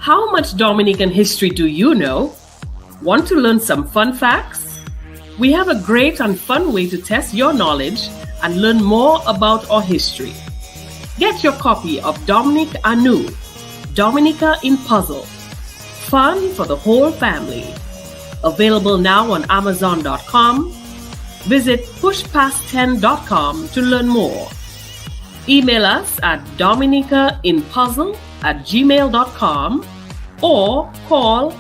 How much Dominican history do you know? Want to learn some fun facts? We have a great and fun way to test your knowledge and learn more about our history. Get your copy of Dominic Anu, Dominica in Puzzle. Fun for the whole family. Available now on Amazon.com. Visit pushpast10.com to learn more. Email us at dominicainpuzzle@gmail.com or call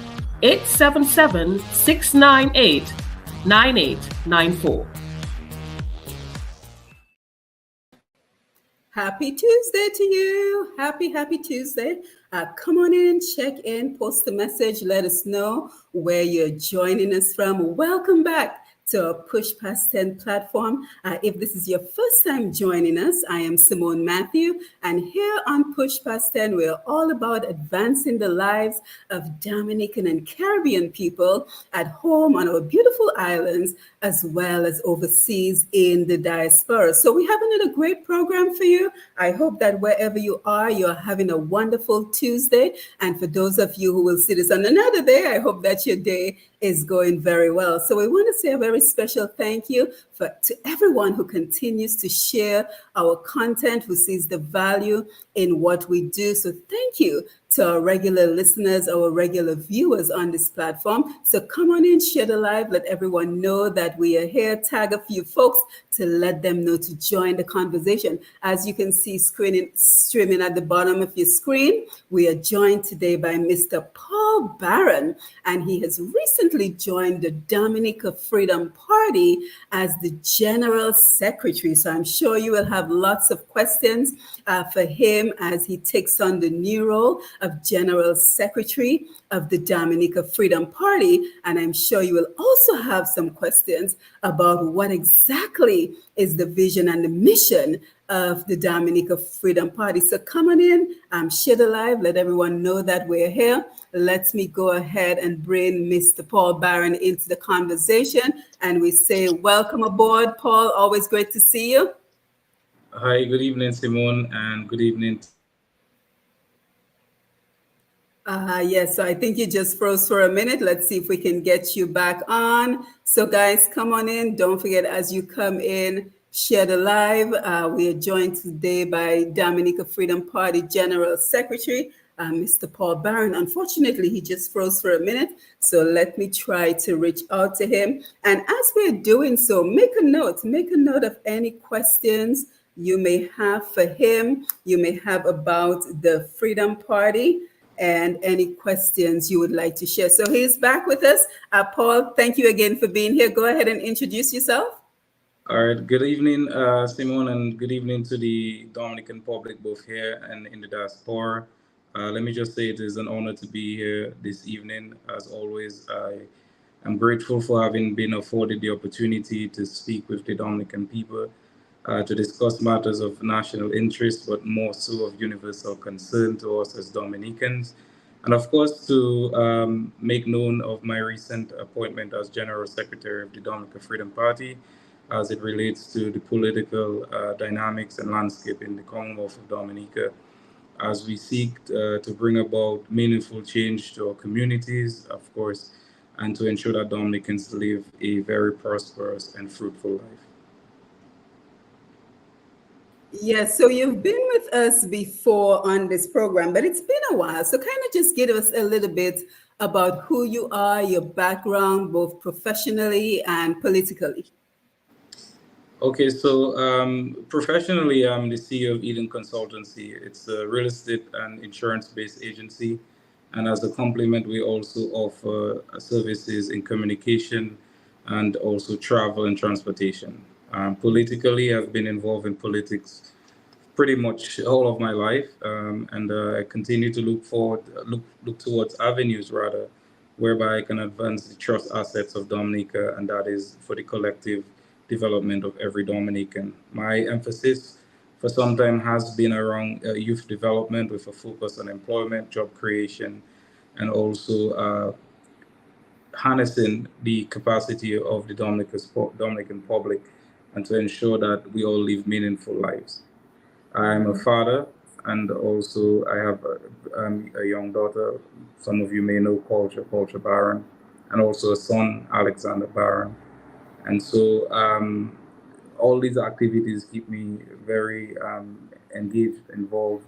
877-698-9894. Happy Tuesday to you. Happy Tuesday. Come on in, check in, post a message, let us know where you're joining us from. Welcome back to our Push Past 10 platform. If this is your first time joining us, I am Simone Matthew, and here on Push Past 10, we're all about advancing the lives of Dominican and Caribbean people at home on our beautiful islands, as well as overseas in the diaspora. So we have another great program for you. I hope that wherever you are, you're having a wonderful Tuesday. And for those of you who will see this on another day, I hope that your day is going very well. So we want to say a very special thank you to everyone who continues to share our content, who sees the value in what we do. So thank you to our regular listeners, our regular viewers on this platform. So come on in, share the live, let everyone know that we are here, tag a few folks to let them know to join the conversation. As you can see streaming at the bottom of your screen, we are joined today by Mr. Paul Barron, and he has recently joined the Dominica Freedom Party as the General Secretary. So I'm sure you will have lots of questions for him as he takes on the new role of General Secretary of the Dominica Freedom Party. And I'm sure you will also have some questions about what exactly is the vision and the mission of the Dominica Freedom Party. So come on in, share the live, let everyone know that we're here. Let me go ahead and bring Mr. Paul Barron into the conversation. And we say, welcome aboard, Paul. Always great to see you. Hi, good evening, Simone, and good evening. Yes, so I think you just froze for a minute. Let's see if we can get you back on. So guys, come on in. Don't forget, as you come in, share the live. We are joined today by Dominica Freedom Party General Secretary, Mr. Paul Barron. Unfortunately, he just froze for a minute. So let me try to reach out to him. And as we're doing so, make a note of any questions you may have for him, you may have about the Freedom Party, and any questions you would like to share. So he's back with us. Paul, thank you again for being here. Go ahead and introduce yourself. All right. Good evening, Simone, and good evening to the Dominican public, both here and in the diaspora. Let me just say it is an honor to be here this evening. As always, I am grateful for having been afforded the opportunity to speak with the Dominican people, to discuss matters of national interest, but more so of universal concern to us as Dominicans. And of course, to make known of my recent appointment as General Secretary of the Dominica Freedom Party as it relates to the political dynamics and landscape in the Commonwealth of Dominica, as we seek to bring about meaningful change to our communities, of course, and to ensure that Dominicans live a very prosperous and fruitful life. Yes, so you've been with us before on this program, but it's been a while. So kind of just give us a little bit about who you are, your background, both professionally and politically. Okay, so professionally, I'm the CEO of Eden Consultancy. It's a real estate and insurance-based agency. And as a complement, we also offer services in communication and also travel and transportation. Politically, I've been involved in politics pretty much all of my life, and I continue to look towards avenues rather, whereby I can advance the trust assets of Dominica, and that is for the collective development of every Dominican. My emphasis for some time has been around youth development with a focus on employment, job creation, and also harnessing the capacity of the Dominican public and to ensure that we all live meaningful lives. I'm a father, and also I have a young daughter. Some of you may know Culture Baron, and also a son, Alexander Baron. And so all these activities keep me very engaged, involved,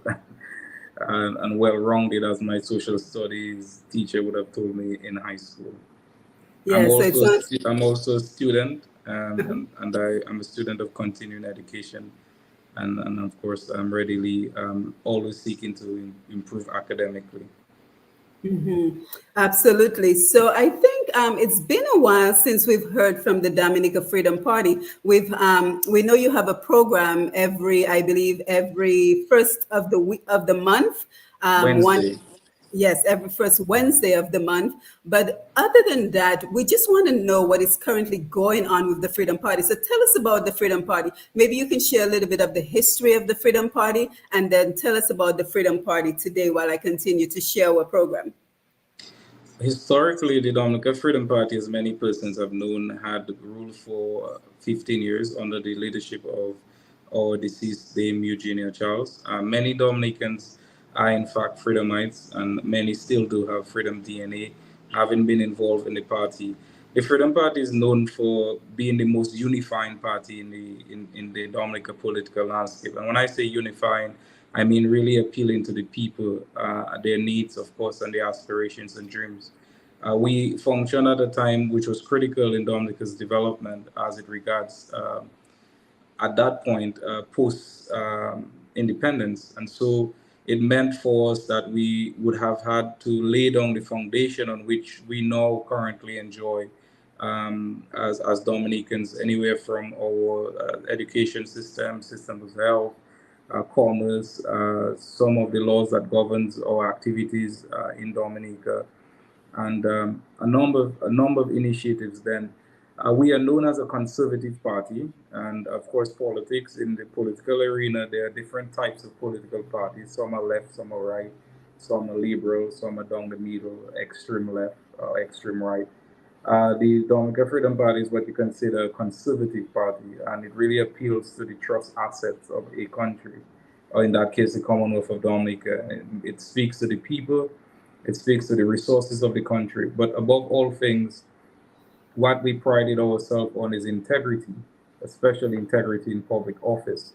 and well-rounded, as my social studies teacher would have told me in high school. Yeah, so it sounds. I'm also a student, Uh-huh. I'm a student of continuing education, and of course I'm readily always seeking to improve academically. Mhm. Absolutely. So I think it's been a while since we've heard from the Dominica Freedom Party. We know you have a program every, I believe, every first of the week of the month. One, Wednesday. yes, every first Wednesday of the month. But other than that, we just want to know what is currently going on with the Freedom Party. So tell us about the Freedom Party. Maybe you can share a little bit of the history of the Freedom Party, and then tell us about the Freedom Party today while I continue to share our program. Historically, the Dominica Freedom Party, as many persons have known, had ruled for 15 years under the leadership of our deceased Dame Eugenia Charles. Many Dominicans are, in fact, Freedomites, and many still do have Freedom DNA, having been involved in the party. The Freedom Party is known for being the most unifying party in the Dominica political landscape. And when I say unifying, I mean really appealing to the people, their needs, of course, and their aspirations and dreams. We functioned at a time which was critical in Dominica's development as it regards, at that point, post independence. And so it meant for us that we would have had to lay down the foundation on which we now currently enjoy as Dominicans, anywhere from our education system of health, commerce, some of the laws that governs our activities in Dominica, and a number of initiatives. Then we are known as a conservative party, and of course, politics in the political arena. There are different types of political parties. Some are left, some are right, some are liberal, some are down the middle, extreme left, extreme right. The Dominica Freedom Party is what you consider a conservative party, and it really appeals to the trust assets of a country, or in that case, the Commonwealth of Dominica. It speaks to the people, it speaks to the resources of the country, but above all things, what we prided ourselves on is integrity, especially integrity in public office,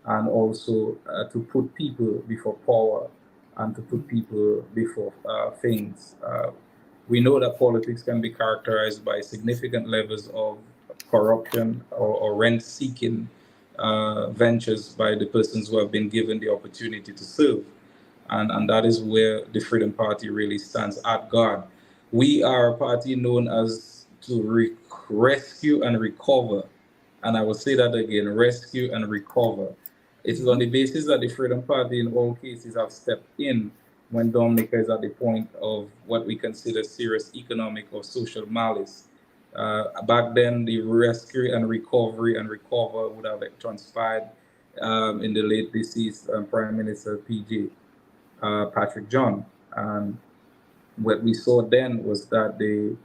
and also to put people before power and to put people before things. We know that politics can be characterized by significant levels of corruption or rent seeking ventures by the persons who have been given the opportunity to serve. And that is where the Freedom Party really stands at guard. We are a party known as to rescue and recover. And I will say that again, rescue and recover. It is on the basis that the Freedom Party in all cases have stepped in when Dominica is at the point of what we consider serious economic or social malice. Back then, the rescue and recovery and recover would have transpired in the late deceased Prime Minister PJ Patrick John. And what we saw then was that the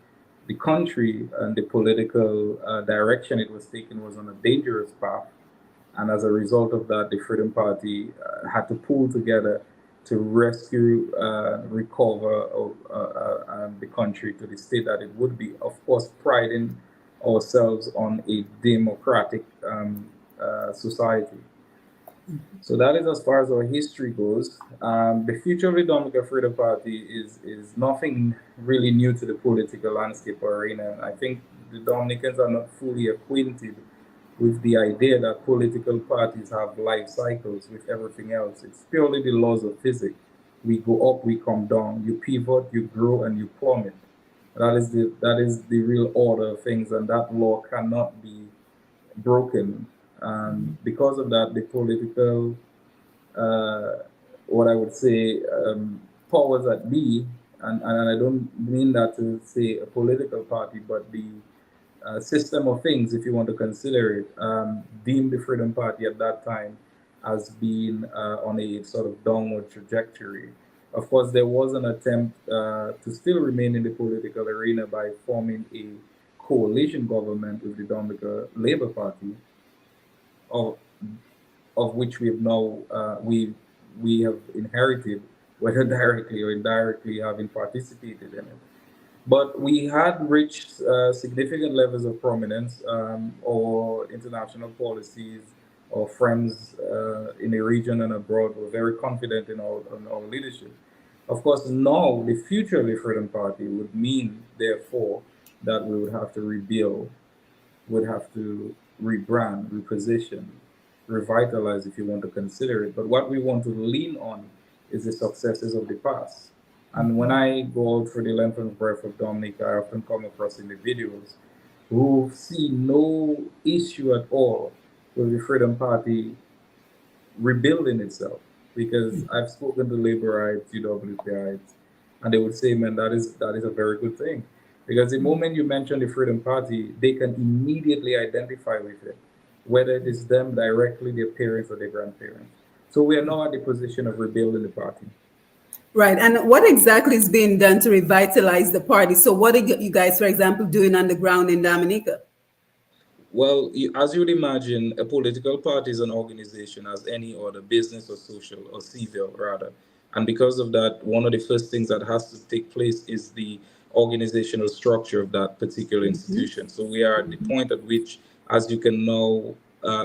country and the political direction it was taking was on a dangerous path. And as a result of that, the Freedom Party had to pull together to rescue, recover the country to the state that it would be. Of course, priding ourselves on a democratic society. So that is as far as our history goes. The future of the Dominica Freedom Party is nothing really new to the political landscape arena. I think the Dominicans are not fully acquainted with the idea that political parties have life cycles with everything else. It's purely the laws of physics. We go up, we come down. You pivot, you grow, and you plummet. That is the real order of things, and that law cannot be broken. Because of that, the political, uh, what I would say, powers that be, and I don't mean that to say a political party, but the system of things, if you want to consider it, deemed the Freedom Party at that time as being on a sort of downward trajectory. Of course, there was an attempt to still remain in the political arena by forming a coalition government with the Dominica Labour Party, of of which we have now we have inherited, whether directly or indirectly, having participated in it. But we had reached significant levels of prominence, or international policies or friends in the region and abroad were very confident in our leadership. Of course, now the future of the Freedom Party would mean, therefore, that we would have to rebuild, would have to rebrand, reposition, revitalize if you want to consider it. But what we want to lean on is the successes of the past. And when I go out for the length and breadth of Dominica, I often come across individuals who see no issue at all with the Freedom Party rebuilding itself. Because I've spoken to laborites, UWPites, and they would say, man, that is a very good thing. Because the moment you mention the Freedom Party, they can immediately identify with it, whether it is them directly, their parents or their grandparents. So we are now at the position of rebuilding the party. Right. And what exactly is being done to revitalize the party? So, what are you guys, for example, doing on the ground in Dominica? Well, as you would imagine, a political party is an organization as any other, business or social or civil, rather. And because of that, one of the first things that has to take place is the organizational structure of that particular institution. So we are at the point at which, as you can now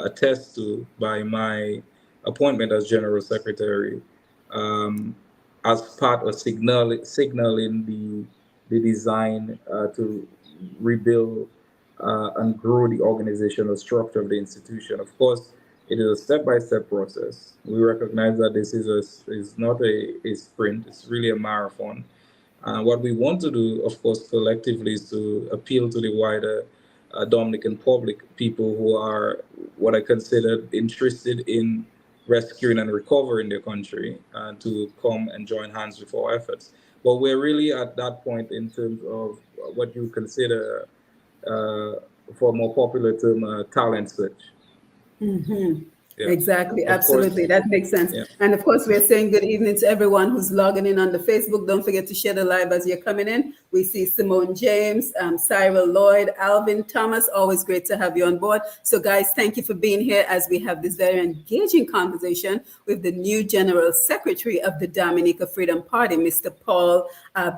attest to by my appointment as General Secretary, um, as part of signaling the design to rebuild and grow the organizational structure of the institution. Of course, it is a step-by-step process. We recognize that this is not a sprint; it's really a marathon. What we want to do, of course, collectively, is to appeal to the wider Dominican public, people who are what I consider interested in rescuing and recovering their country, to come and join hands with our efforts. But we're really at that point in terms of what you consider, uh, for a more popular term, talent search. Yeah. Exactly, Of course. absolutely. That makes sense. Yeah. And of course, we're saying good evening to everyone who's logging in on the Facebook. Don't forget to share the live as you're coming in. We see Simone James, Cyril Lloyd, Alvin Thomas. Always great to have you on board. So, guys, thank you for being here as we have this very engaging conversation with the new General Secretary of the Dominica Freedom Party, Mr. Paul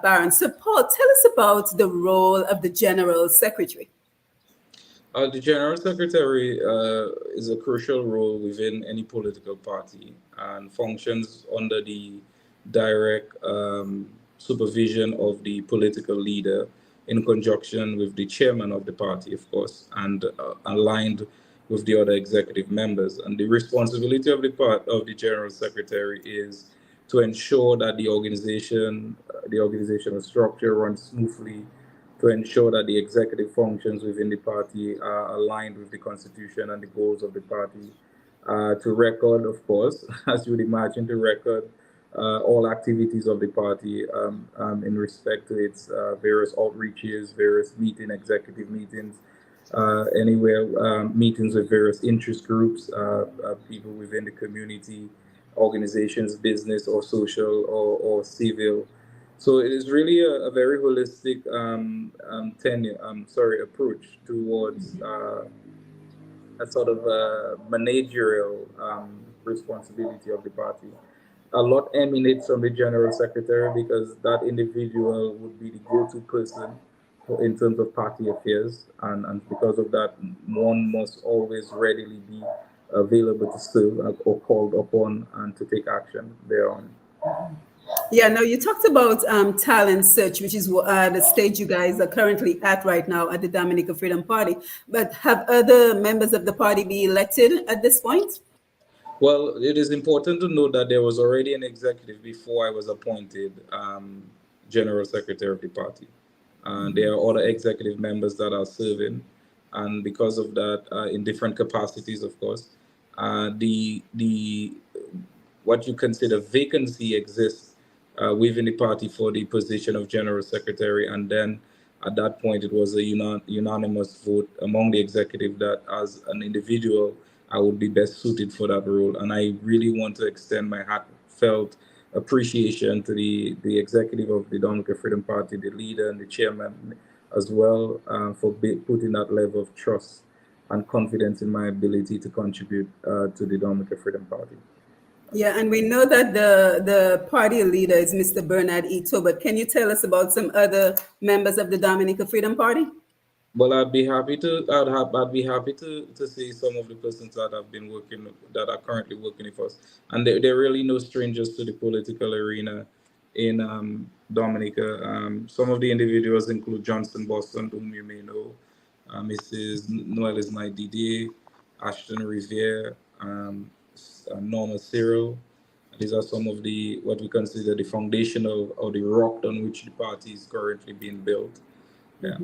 Barron. So, Paul, tell us about the role of the General Secretary. The General Secretary is a crucial role within any political party and functions under the direct supervision of the political leader in conjunction with the chairman of the party, of course, and aligned with the other executive members. And the responsibility of the General Secretary is to ensure that the organizational structure runs smoothly, to ensure that the executive functions within the party are aligned with the constitution and the goals of the party. To record, of course, as you would imagine, to record all activities of the party, in respect to its various outreaches, various executive meetings, anywhere, meetings with various interest groups, people within the community, organizations, business or social or civil. So it is really a very holistic approach towards a sort of managerial responsibility of the party. A lot emanates from the general secretary because that individual would be the go-to person in terms of party affairs, and because of that, one must always readily be available to serve or called upon and to take action thereon. Yeah, now you talked about talent search, which is the stage you guys are currently at right now at the Dominica Freedom Party. But have other members of the party been elected at this point? Well, it is important to note that there was already an executive before I was appointed general secretary of the party. There are other executive members that are serving, and because of that, in different capacities, of course, the what you consider vacancy exists within the party for the position of general secretary, and then at that point it was a unanimous vote among the executive that as an individual I would be best suited for that role. And I really want to extend my heartfelt appreciation to the executive of the Dominica Freedom Party, the leader and the chairman as well, for putting that level of trust and confidence in my ability to contribute to the Dominica Freedom Party. Yeah, and we know that the party leader is Mr. Bernard Ito, but can you tell us about some other members of the Dominica Freedom Party? Well, I'd be happy to see some of the persons that have been working, that are currently working with us, and they're really no strangers to the political arena in Dominica. Some of the individuals include Johnson Boston, whom you may know, Mrs. Noel is my Didier, Ashton Riviere, Norma Cyril. These are some of the what we consider the foundational or the rock on which the party is currently being built. Yeah.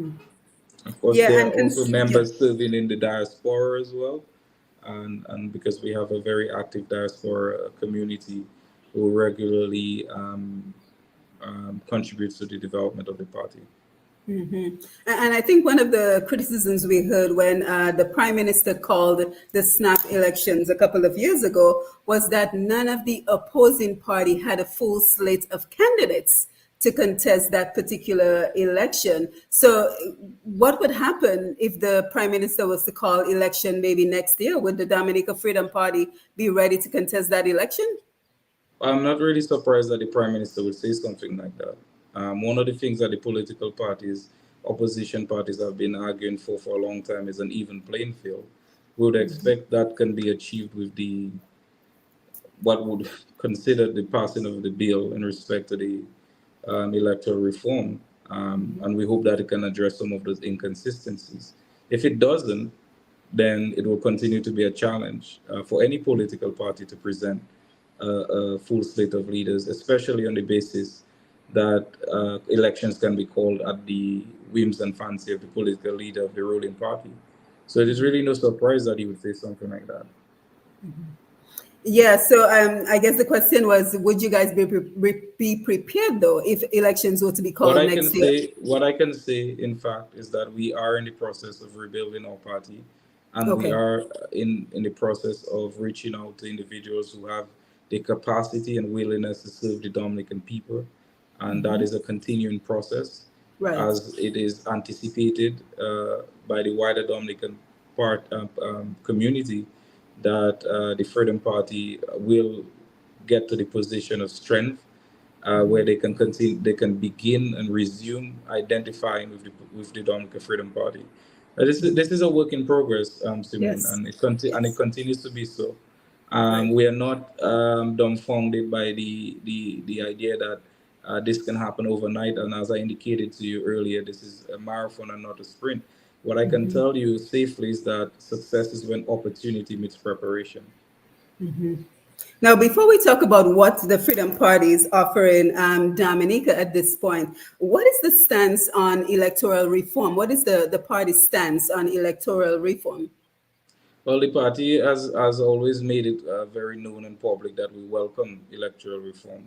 Of course, Yeah, there are and also yeah. members serving in the diaspora as well, and because we have a very active diaspora community who regularly contributes to the development of the party. And I think one of the criticisms we heard when the prime minister called the snap elections a couple of years ago was that none of the opposing party had a full slate of candidates to contest that particular election. So, what would happen if the prime minister was to call election maybe next year? Would the Dominica Freedom Party be ready to contest that election? I'm not really surprised that the prime minister would say something like that. One of the things that the political parties, opposition parties, have been arguing for a long time is an even playing field. We would expect that can be achieved with the what would consider the passing of the bill in respect to the electoral reform, and we hope that it can address some of those inconsistencies. If it doesn't, then it will continue to be a challenge for any political party to present a full slate of leaders, especially on the basis that elections can be called at the whims and fancy of the political leader of the ruling party. So it is really no surprise that he would say something like that. Yeah, so I guess the question was, would you guys be prepared though if elections were to be What called I can next year? say, what I can say, in fact, is that we are in the process of rebuilding our party, and we Okay. are in the process of reaching out to individuals who have the capacity and willingness to serve the Dominican people, and that is a continuing process, Right. as it is anticipated by the wider Dominican community that the Freedom Party will get to the position of strength where they can continue, they can begin and resume identifying with the Dominica Freedom Party. This is a work in progress, Simone, Yes. and it Yes. continues to be so. Right. We are not dumbfounded by the idea that this can happen overnight. And as I indicated to you earlier, this is a marathon and not a sprint. What I can tell you safely is that success is when opportunity meets preparation. Now, before we talk about what the Freedom Party is offering Dominica at this point, what is the stance on electoral reform? What is the party's stance on electoral reform? Well, the party has always made it very known and public that we welcome electoral reform.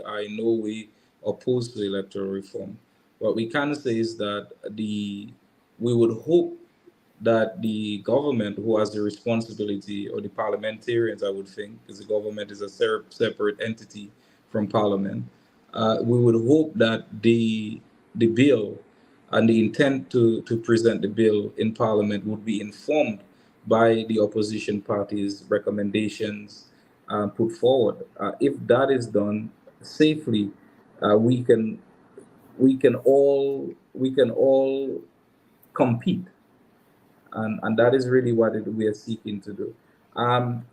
I know we oppose to electoral reform. What we can say is that we would hope that the government, who has the responsibility, or the parliamentarians, I would think, because the government is a separate entity from parliament, we would hope that the bill and the intent to present the bill in parliament would be informed by the opposition parties' recommendations put forward. If that is done safely, we can we can all compete, and that is really what we are seeking to do.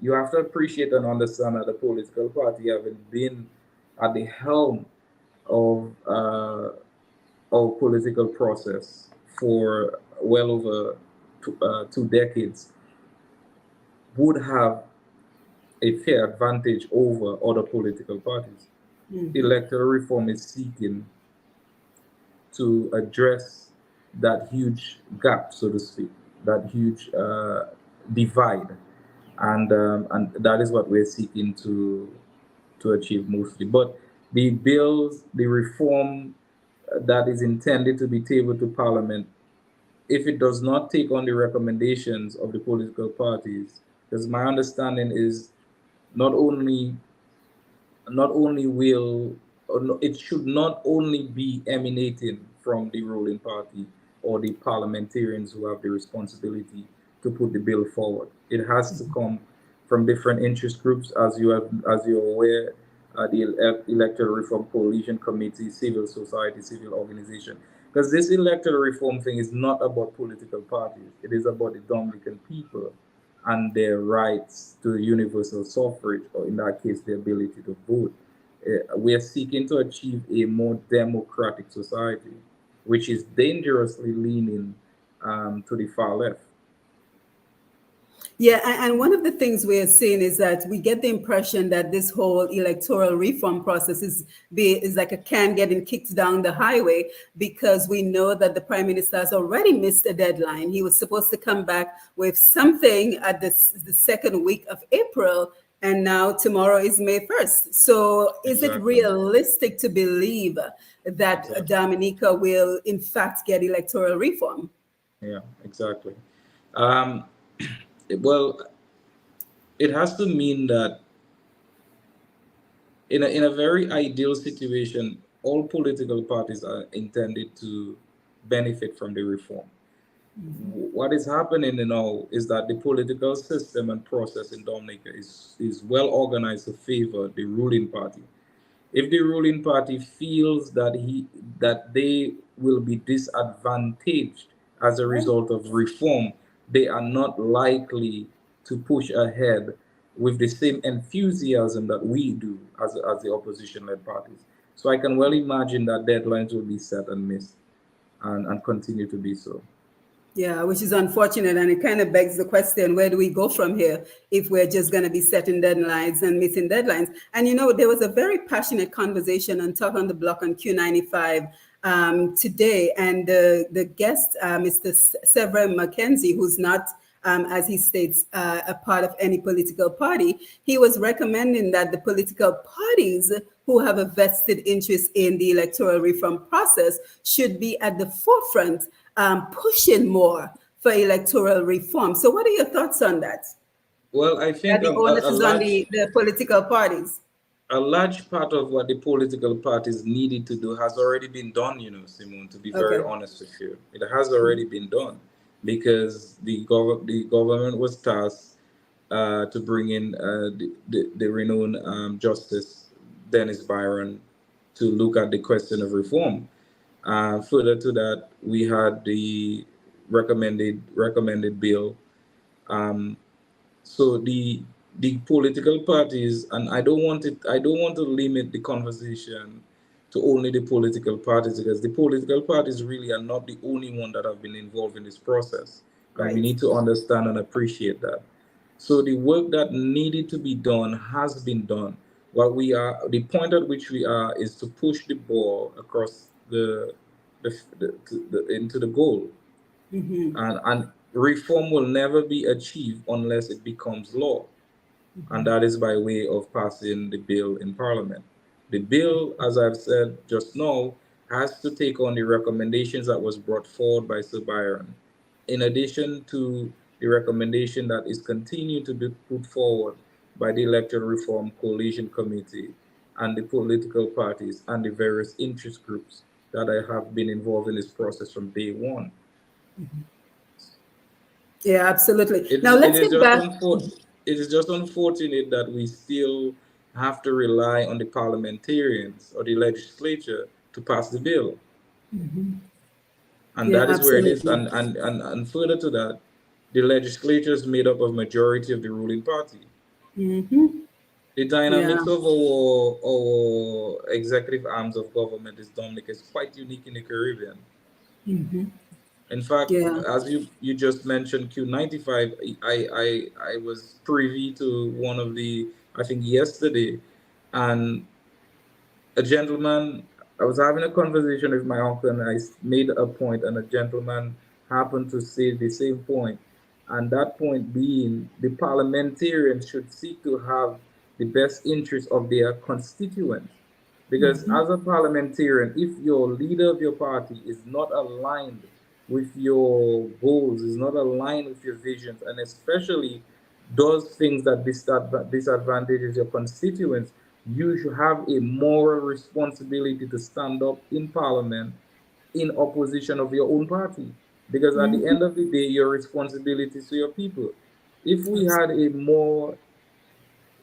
You have to appreciate and understand that the political party having been at the helm of our political process for well over 2 decades would have a fair advantage over other political parties. Electoral reform is seeking to address that huge gap, so to speak, that huge divide, and that is what we're seeking to achieve mostly. But the reform that is intended to be tabled to Parliament, if it does not take on the recommendations of the political parties, because my understanding is not only not only will or it should not only be emanating from the ruling party or the parliamentarians who have the responsibility to put the bill forward. It has to come from different interest groups, as you're aware, the Electoral Reform Coalition Committee, civil society, civil organization. Because this electoral reform thing is not about political parties; it is about the Dominican people and their rights to universal suffrage, or in that case, the ability to vote. We are seeking to achieve a more democratic society, which is dangerously leaning to the far left. Yeah, and one of the things we are seeing is that we get the impression that this whole electoral reform process is like a can getting kicked down the highway, because we know that the prime minister has already missed a deadline. He was supposed to come back with something at the second week of April, and now tomorrow is May 1st. So is it Exactly. realistic to believe that Exactly. Dominica will in fact get electoral reform? Yeah, exactly. Um, well, it has to mean that in a very ideal situation, all political parties are intended to benefit from the reform. What is happening now is that the political system and process in Dominica is well organized to favor the ruling party. If the ruling party feels that they will be disadvantaged as a Right. result of reform, they are not likely to push ahead with the same enthusiasm that we do as the opposition led parties. So I can well imagine that deadlines will be set and missed, and continue to be so. Yeah, which is unfortunate. And it kind of begs the question, where do we go from here if we're just going to be setting deadlines and missing deadlines? And, there was a very passionate conversation on Talk on the Block on Q95 today. And the guest, Mr. Severin McKenzie, who's not, as he states, a part of any political party, he was recommending that the political parties who have a vested interest in the electoral reform process should be at the forefront, pushing more for electoral reform. So, what are your thoughts on that? Well, I That think the onus is on the political parties. a large part of what the political parties needed to do has already been done, Simone, to be very Okay. honest with you. It has already been done because the government was tasked to bring in the renowned Justice Dennis Byron to look at the question of reform. Further to that, we had the recommended bill. Um, so the political parties, and I don't want to limit the conversation to only the political parties, because the political parties really are not the only one that have been involved in this process, and we Right. need to understand and appreciate that. So the work that needed to be done has been done. What we are the point at which we are is to push the ball across into the goal, and reform will never be achieved unless it becomes law, and that is by way of passing the bill in Parliament. The bill, as I've said just now, has to take on the recommendations that was brought forward by Sir Byron, in addition to the recommendation that is continued to be put forward by the Electoral Reform Coalition Committee and the political parties and the various interest groups that have been involved in this process from day one. Yeah, absolutely. It Now is it let's is get just back. it is just unfortunate that we still have to rely on the parliamentarians or the legislature to pass the bill, and Yeah, that is where it is. absolutely. And further to that, the legislature is made up of majority of the ruling party. The Yeah. dynamics of our executive arms of government is Dominic is quite unique in the Caribbean. In fact, Yeah. as you just mentioned Q95, I was privy to one of the, I think yesterday, and a gentleman, I was having a conversation with my uncle, and made a point, and a gentleman happened to say the same point, and that point being the parliamentarians should seek to have the best interest of their constituents. Because as a parliamentarian, if your leader of your party is not aligned with your goals, is not aligned with your visions, and especially does things that disadvantages your constituents, you should have a moral responsibility to stand up in parliament in opposition of your own party. Because at the end of the day, your responsibility to your people. If we had a more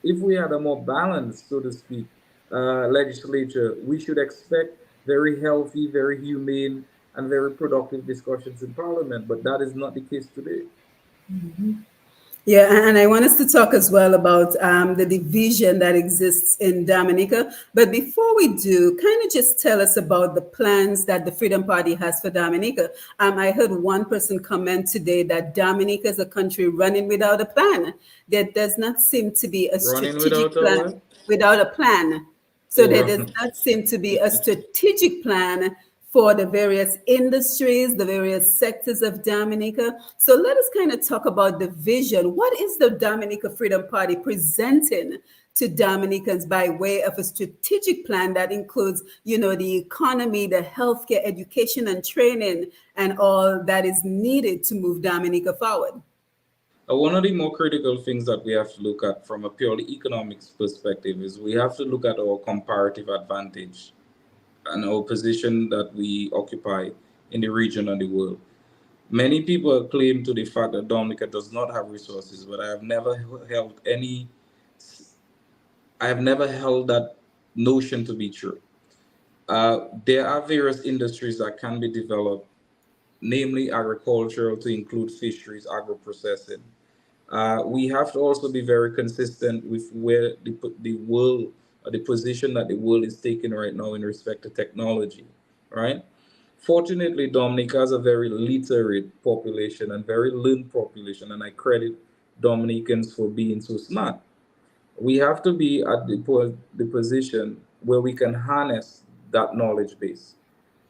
if we had a more balanced, so to speak, legislature, we should expect very healthy, very humane, and very productive discussions in Parliament. But that is not the case today. Yeah, and I want us to talk as well about the division that exists in Dominica. But before we do, kind of just tell us about the plans that the Freedom Party has for Dominica. I heard one person comment today that Dominica is a country running without a plan. There does not seem to be a Running without strategic a plan what? without a plan. So Oh, there does run. not seem to be a strategic plan for the various industries, the various sectors of Dominica. So let us kind of talk about the vision. What is the Dominica Freedom Party presenting to Dominicans by way of a strategic plan that includes, the economy, the healthcare, education, and training, and all that is needed to move Dominica forward? One of the more critical things that we have to look at from a purely economics perspective is we have to look at our comparative advantage and our position that we occupy in the region and the world. Many people claim to the fact that Dominica does not have resources, but I have never held that notion to be true. There are various industries that can be developed, namely agricultural to include fisheries, agro-processing. We have to also be very consistent with where the world, the position that the world is taking right now in respect to technology, right? Fortunately, Dominica has a very literate population and very learned population, and I credit Dominicans for being so smart. We have to be at the position where we can harness that knowledge base.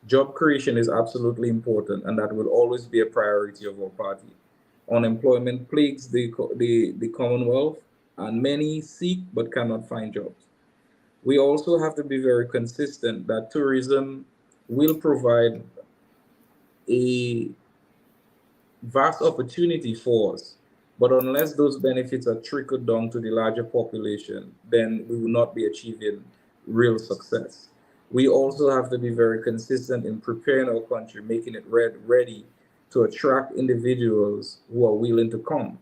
Job creation is absolutely important, and that will always be a priority of our party. Unemployment plagues the Commonwealth, and many seek but cannot find jobs. We also have to be very consistent that tourism will provide a vast opportunity for us. But unless those benefits are trickled down to the larger population, then we will not be achieving real success. We also have to be very consistent in preparing our country, making it ready to attract individuals who are willing to come.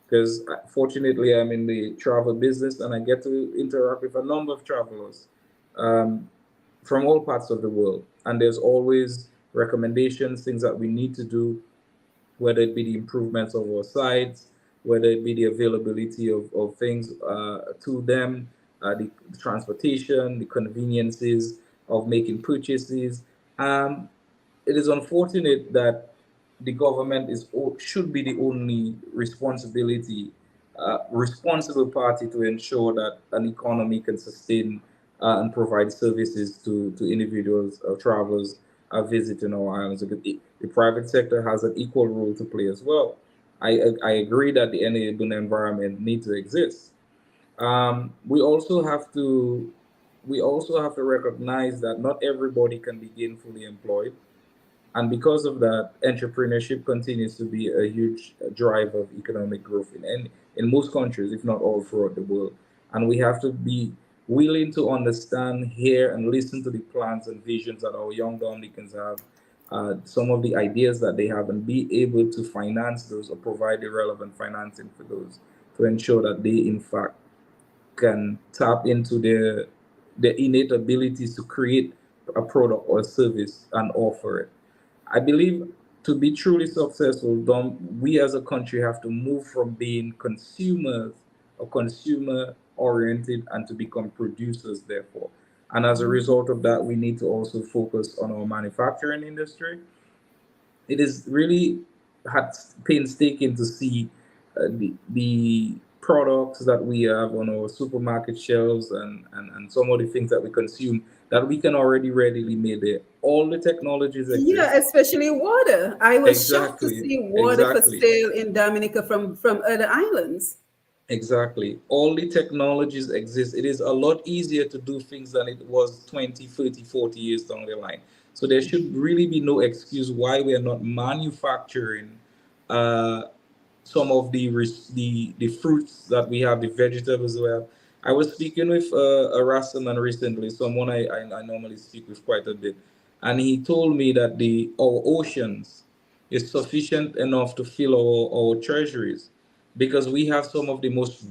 Because fortunately, I'm in the travel business and I get to interact with a number of travelers um, from all parts of the world. And there's always recommendations, things that we need to do, whether it be the improvements of our sites, whether it be the availability of things to them, the transportation, the conveniences of making purchases. Um, it is unfortunate that the government should be the only responsible party to ensure that an economy can sustain and provide services to individuals or travelers visiting our islands. Because the private sector has an equal role to play as well. I agree that the enabling environment needs to exist. We also have to recognize that not everybody can be gainfully employed, and because of that, entrepreneurship continues to be a huge driver of economic growth in most countries, if not all throughout the world. And we have to be willing to understand, hear, and listen to the plans and visions that our young Dominicans have, some of the ideas that they have, and be able to finance those or provide the relevant financing for those to ensure that they, in fact, can tap into their innate abilities to create a product or a service and offer it. I believe to be truly successful, we as a country have to move from being consumers or consumer oriented and to become producers, therefore. And as a result of that, we need to also focus on our manufacturing industry. It is really had painstaking to see the products that we have on our supermarket shelves and some of the things that we consume that we can already readily make there. All the technologies Yeah, exist. especially water. I was shocked to Exactly, see water for exactly. sale in Dominica from other islands. Exactly. All the technologies exist. It is a lot easier to do things than it was 20, 30, 40 years down the line. So there should really be no excuse why we are not manufacturing uh, some of the fruits that we have, the vegetables we have. I was speaking with a Rastaman recently, someone I normally speak with quite a bit, and he told me that our oceans is sufficient enough to fill our treasuries because we have some of the most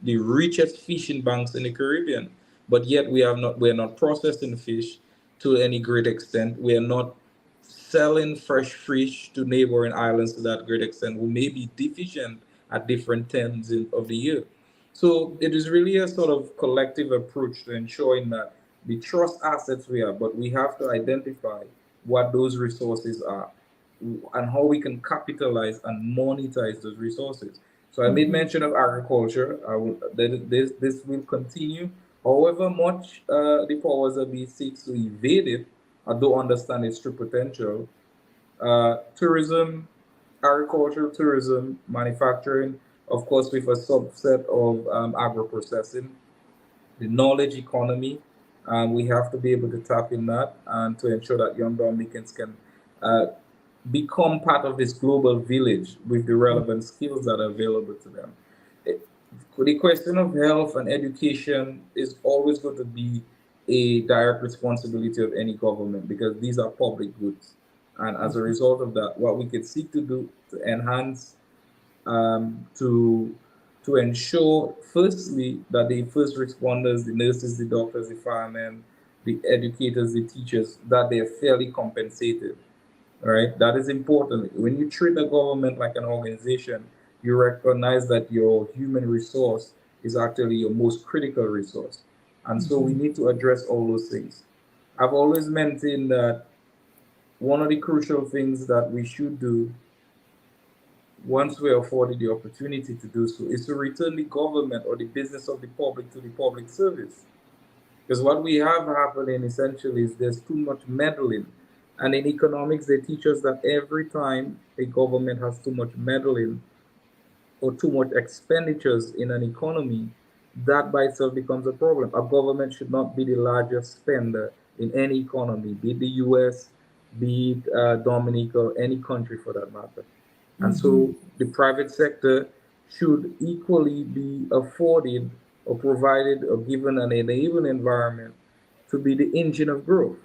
the richest fishing banks in the Caribbean, but yet we are not processing fish to any great extent. We are not selling fresh fish to neighboring islands to that great extent who may be deficient at different times of the year. So it is really a sort of collective approach to ensuring that the trust assets we have, but we have to identify what those resources are and how we can capitalize and monetize those resources. So I made Mhm. mention of agriculture. This will continue. However much the powers that be seeks to evade it, I don't understand its true potential. Tourism, agriculture, tourism, manufacturing, of course, with a subset of agro processing, the knowledge economy. We have to be able to tap in that and to ensure that young Dominicans can uh, become part of this global village with the relevant skills that are available to them. It- the question of health and education is always going to be a direct responsibility of any government because these are public goods. And as a result of that, what we could seek to do to enhance to ensure firstly that the first responders, the nurses, the doctors, the firemen, the educators, the teachers, that they are fairly compensated. All right, that is important. When you treat the government like an organization, you recognize that your human resource is actually your most critical resource, and so we need to address all those things. I've always maintained that one of the crucial things that we should do once we are afforded the opportunity to do so, is to return the government or the business of the public to the public service. Because what we have happening essentially is there's too much meddling. And in economics, they teach us that every time a government has too much meddling or too much expenditures in an economy, that by itself becomes a problem. A government should not be the largest spender in any economy, be it the US, be it Dominica, or any country for that matter. And so the private sector should equally be afforded or provided or given an enabling environment to be the engine of growth.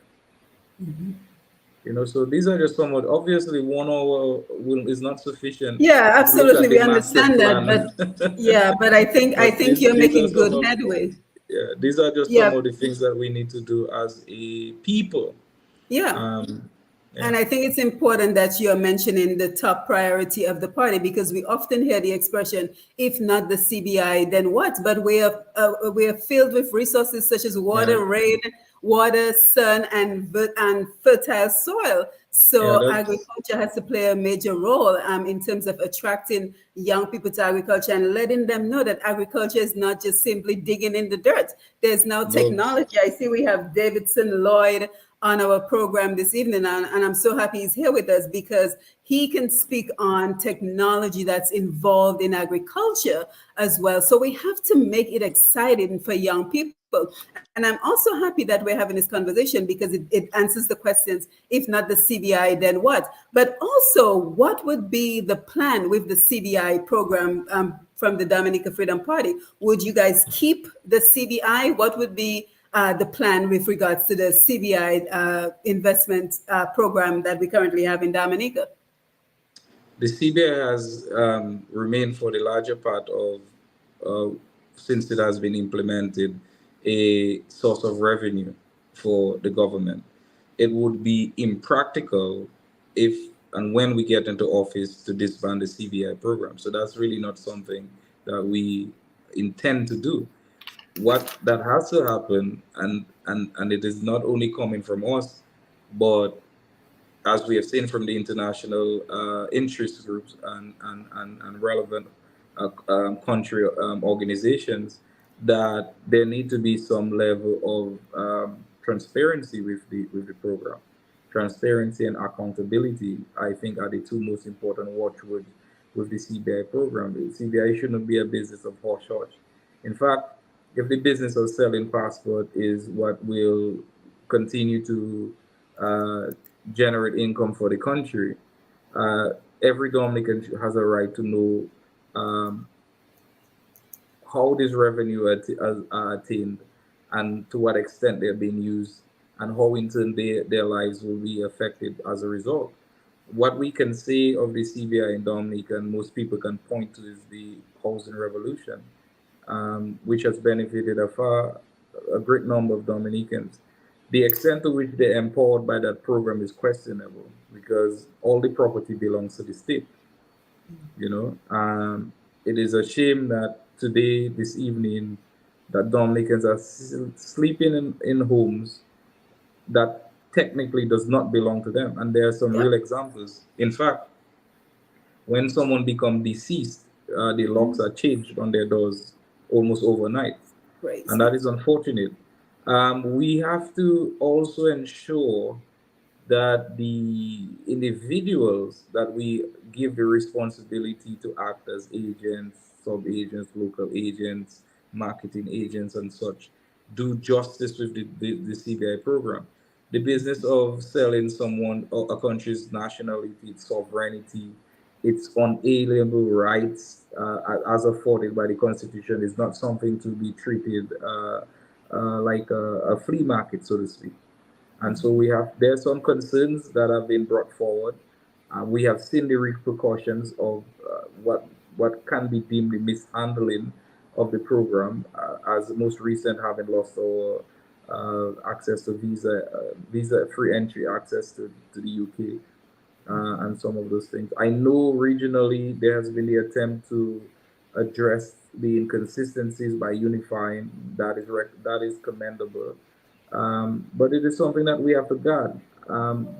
So these are just somewhat obviously 1 hour is not sufficient Yeah, to look absolutely. at the We master understand that, plan. but yeah, but I think you're These are making some good of headway. yeah, these are just some Yeah, of the things that we need to do as a people. yeah. Um, yeah, And I think it's important that you're mentioning the top priority of the party because we often hear the expression, if not the CBI, then what? But we are filled with resources such as yeah, water, rain, water, sun, and fertile soil. yeah. So That's agriculture has to play a major role in terms of attracting young people to agriculture and letting them know that agriculture is not just simply digging in the dirt. There's now no. technology. I see we have Davidson Lloyd on our program this evening, and I'm so happy he's here with us because he can speak on technology that's involved in agriculture as well. So we have to make it exciting for young people. And I'm also happy that we're having this conversation because it answers the questions, if not the CBI, then what? But also, what would be the plan with the CBI program from the Dominica Freedom Party? Would you guys keep the CBI? What would be the plan with regards to the CBI investment program that we currently have in Dominica? The CBI has remained for the larger part of, uh, since it has been implemented, a source of revenue for the government. It would be impractical if and when we get into office to disband the CBI program. So that's really not something that we intend to do. What that has to happen, and it is not only coming from us, but as we have seen from the international interest groups and relevant country organizations, that there need to be some level of transparency with the program. Transparency and accountability, I think, are the two most important watchwords with the CBI program. The CBI shouldn't be a business of hush hush. In fact, if the business of selling passport is what will continue to uh, generate income for the country, uh, every Dominican has a right to know um, how this revenue are attained and to what extent they're being used and how in turn their lives will be affected as a result. What we can say of the CBI in Dominica and most people can point to is the housing revolution. which has benefited a great number of Dominicans. The extent to which they're empowered by that program is questionable because all the property belongs to the state. You know, it is a shame that today, this evening, that Dominicans are sleeping in homes that technically does not belong to them, and there are some real Yep. examples. In fact, when someone become deceased, the locks are changed on their doors almost overnight, and Crazy. that is unfortunate. We have to also ensure that the individuals that we give the responsibility to act as agents, sub agents, local agents, marketing agents, and such do justice with the CBI program. The business of selling someone or a country's nationality, its sovereignty, its unalienable rights as afforded by the Constitution is not something to be treated like a flea market, so to speak. And so we have there's some concerns that have been brought forward. We have seen the repercussions of what can be deemed the mishandling of the program, as the most recent having lost our access to visa free entry access to the UK, and some of those things. I know regionally there has been the attempt to address the inconsistencies by unifying. That is commendable, but it is something that we have to guard.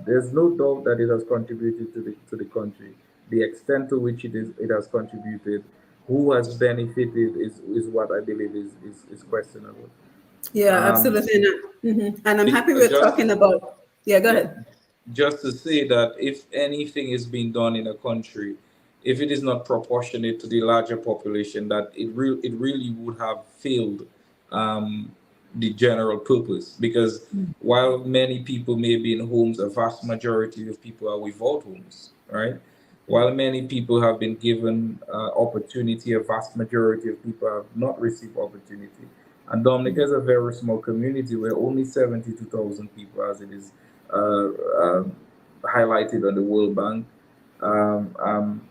There's no doubt that it has contributed to the country. The extent to which it has contributed, who has benefited is what I believe is questionable. Yeah, Um, absolutely. And I'm happy we're just talking about. Yeah, go Yeah, ahead. just to say that if anything is being done in a country, if it is not proportionate to the larger population, that it really would have failed um, the general purpose. Because while many people may be in homes, a vast majority of people are without homes, right? While many people have been given opportunity, a vast majority of people have not received opportunity. And Dominica is a very small community where only 72,000 people, as it is uh, um, highlighted on the World Bank. Um, um,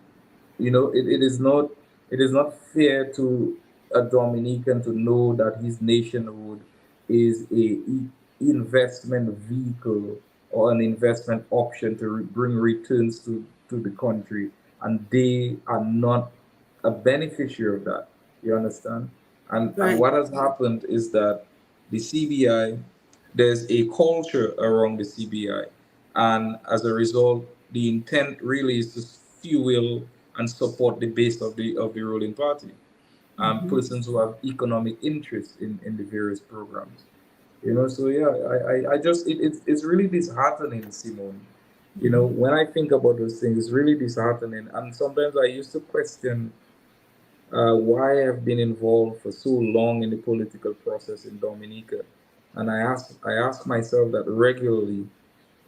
it is not fair to a Dominican to know that his nationhood is investment vehicle or an investment option to bring returns to the country, and they are not a beneficiary of that. You understand? And Right. what has happened is that the CBI, there's a culture around the CBI, and as a result, the intent really is to fuel and support the base of the ruling party, persons who have economic interest in the various programs. So yeah, I just it's really disheartening, Simone. When I think about those things, it's really disheartening, and sometimes I used to question why I've been involved for so long in the political process in Dominica, and I ask myself that regularly.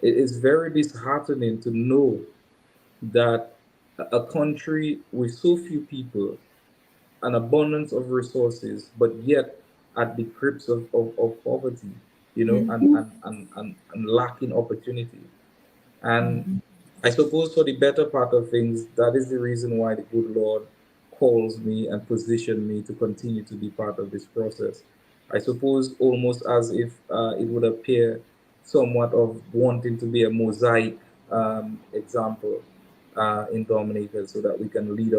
It is very disheartening to know that a country with so few people, an abundance of resources, but yet at the grips of poverty, and lacking opportunity. And I suppose for the better part of things, that is the reason why the good Lord calls me and positioned me to continue to be part of this process. I suppose almost as if it would appear somewhat of wanting to be a mosaic example in Dominica so that we can lead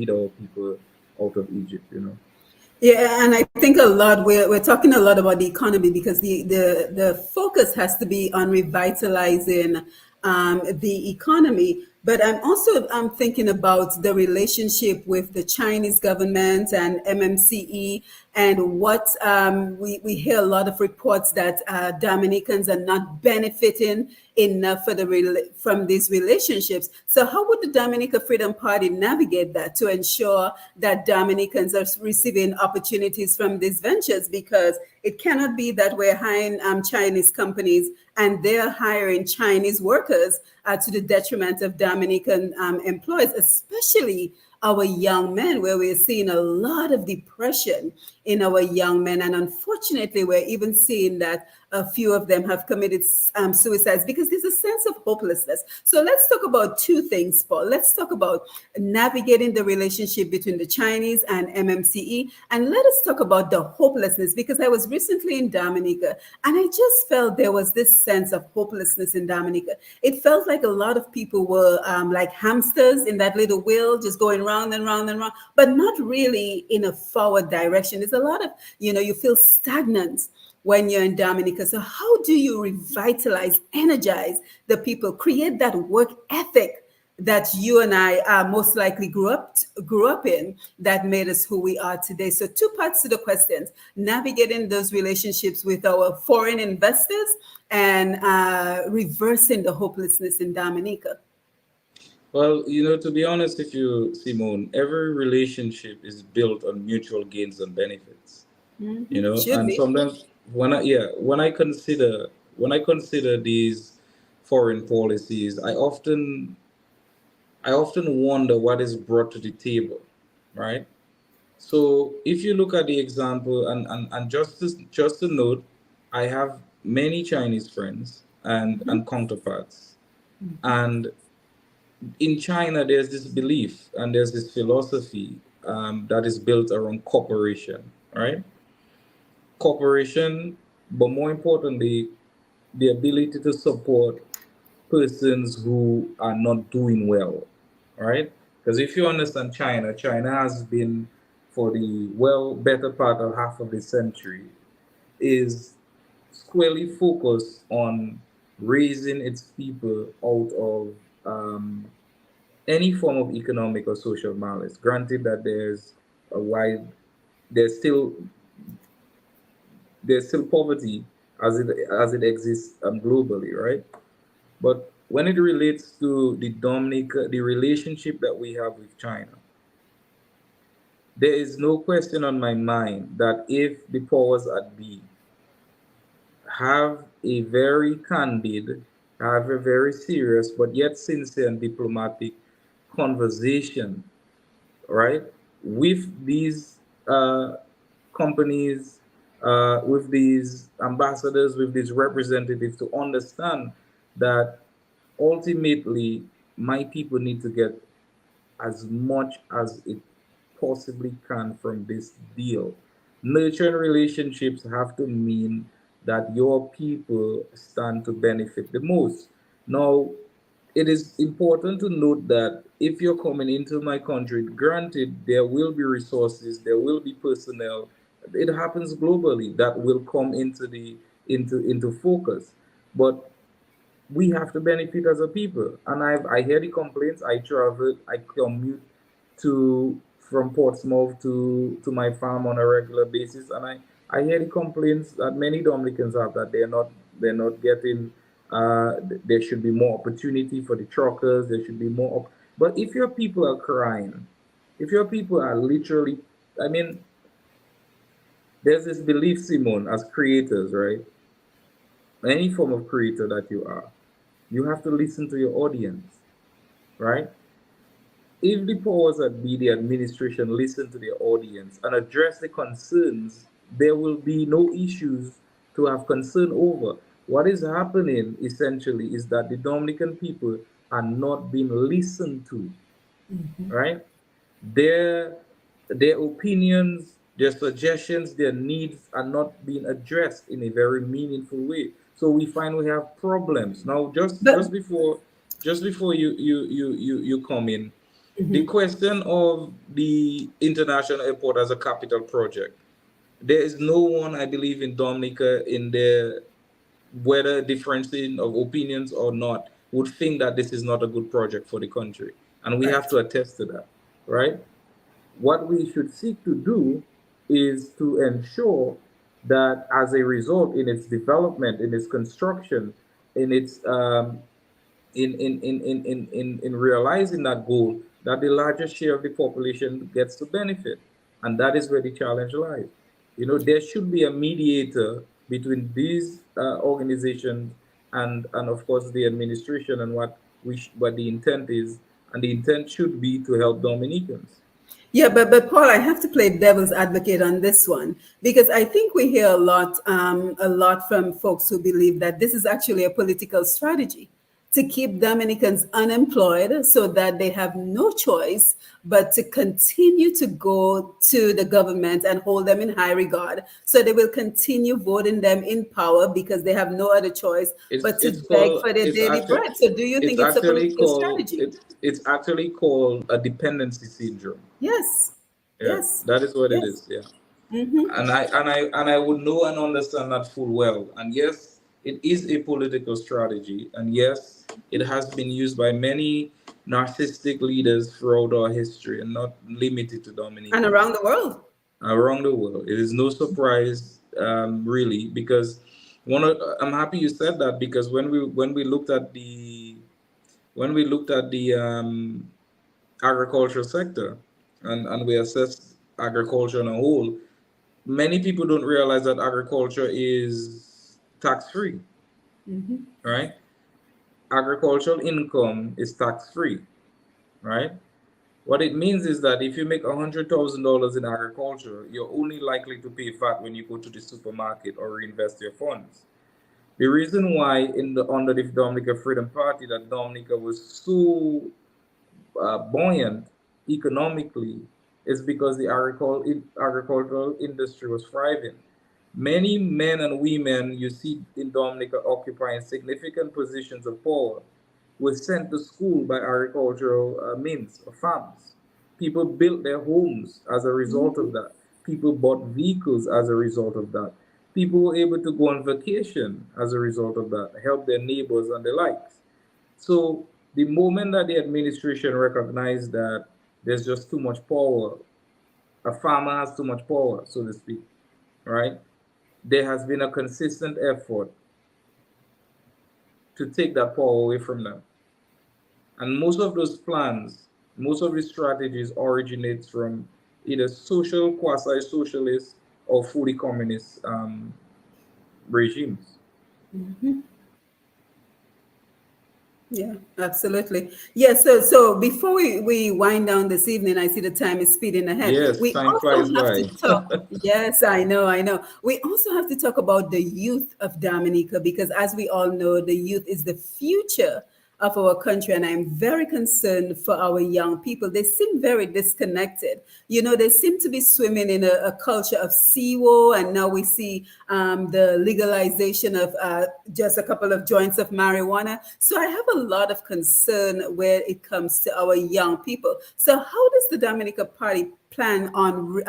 our people out of Egypt. Yeah, and I think a lot we're talking a lot about the economy because the focus has to be on revitalizing the economy. But I'm thinking about the relationship with the Chinese government and MMCE and what we hear a lot of reports that Dominicans are not benefiting enough from these relationships. So how would the Dominica Freedom Party navigate that to ensure that Dominicans are receiving opportunities from these ventures? Because it cannot be that we're hiring Chinese companies and they're hiring Chinese workers to the detriment of Dominican employees, especially our young men, where we're seeing a lot of depression in our young men. And unfortunately, we're even seeing that a few of them have committed suicides because there's a sense of hopelessness. So let's talk about two things, Paul. Let's talk about navigating the relationship between the Chinese and MMCE. And let us talk about the hopelessness, because I was recently in Dominica and I just felt there was this sense of hopelessness in Dominica. It felt like a lot of people were like hamsters in that little wheel, just going round and round and round, but not really in a forward direction. There's a lot of, you feel stagnant when you're in Dominica. So how do you revitalize, energize the people, create that work ethic that you and I most likely grew up in, that made us who we are today? So two parts to the questions: navigating those relationships with our foreign investors and reversing the hopelessness in Dominica. Well, to be honest with you, Simone, every relationship is built on mutual gains and benefits. Should And be. sometimes when I consider these foreign policies, I often wonder what is brought to the table, right? So if you look at the example, and just to note, I have many Chinese friends and counterparts, and in China there's this belief and there's this philosophy that is built around cooperation, right? Cooperation, but more importantly, the ability to support persons who are not doing well, right? Because if you understand China, China has been, for the better part of half of the century, is squarely focused on raising its people out of any form of economic or social malice. Granted that a wide, there's still there's still poverty as it exists globally, right? But when it relates to the Dominica, the relationship that we have with China, there is no question on my mind that if the powers at be have a very candid, have a very serious, but yet sincere and diplomatic conversation, right, with these companies, with these ambassadors, with these representatives, to understand that ultimately my people need to get as much as it possibly can from this deal. Nurturing relationships have to mean that your people stand to benefit the most. Now, it is important to note that if you're coming into my country, granted, there will be resources, there will be personnel. It happens globally that will come into focus. But we have to benefit as a people. And I hear the complaints. I travel, I commute to from Portsmouth to my farm on a regular basis, and I hear the complaints that many Dominicans have, that they're not getting. There should be more opportunity for the truckers. There should be more. But if your people are crying, if your people are literally, I mean, there's this belief, Simone, as creators, right? Any form of creator that you have to listen to your audience, right? If the powers that be, the administration, listen to their audience and address the concerns, there will be no issues to have concern over. What is happening essentially is that the Dominican people are not being listened to, right? Their their opinions, their suggestions, their needs are not being addressed in a very meaningful way. So we find we have problems. Now, just But before you come in, the question of the international airport as a capital project. There is no one, I believe, in Dominica, in their, whether differencing of opinions or not, would think that this is not a good project for the country. And we have right. to attest to that, right? What we should seek to do is to ensure that as a result, in its development, in its construction, in its in realizing that goal, that the largest share of the population gets to benefit. And that is where the challenge lies. There should be a mediator between these organizations and of course the administration, and what the intent is and the intent should be to help Dominicans. Yeah, but Paul, I have to play devil's advocate on this one because I think we hear a lot from folks who believe that this is actually a political strategy to keep Dominicans unemployed so that they have no choice but to continue to go to the government and hold them in high regard. So they will continue voting them in power because they have no other choice but to It's beg called for their daily bread. So do you think it's a political strategy? it's actually called a dependency syndrome. Yes, Yeah, yes, that is what it yes. is. Yeah. Hmm. And I would know and understand that full well. And yes, it is a political strategy, and yes, it has been used by many narcissistic leaders throughout our history, and not limited to And Dominicans around the world. around the world. It is no surprise, really, because I'm happy you said that, because when we looked at the agricultural sector, and we assessed agriculture on a whole, many people don't realize that agriculture is tax free, Hmm. right? Agricultural income is tax free, right? What it means is that if you make $100,000 in agriculture, you're only likely to pay VAT when you go to the supermarket or reinvest your funds. The reason why under the Dominica Freedom Party that Dominica was so buoyant economically is because the agricultural industry was thriving. Many men and women you see in Dominica occupying significant positions of power were sent to school by agricultural means or farms. People built their homes as a result of that. People bought vehicles as a result of that. People were able to go on vacation as a result of that, help their neighbors and the likes. So the moment that the administration recognized that there's just too much power, a farmer has too much power, so to speak, right? There has been a consistent effort to take that power away from them. And most of those plans, most of these strategies originates from either social, quasi-socialist, or fully communist regimes. Yeah, absolutely. Yeah, so before we wind down this evening, I see the time is speeding ahead. Yes, We time also flies have to by. talk. Yes, I know. We also have to talk about the youth of Dominica because as we all know, the youth is the future of our country, and I'm very concerned for our young people. They seem very disconnected. You know, they seem to be swimming in a culture of SIWO, and now we see the legalization of just a couple of joints of marijuana. So I have a lot of concern where it comes to our young people. So how does the Dominica Party plan on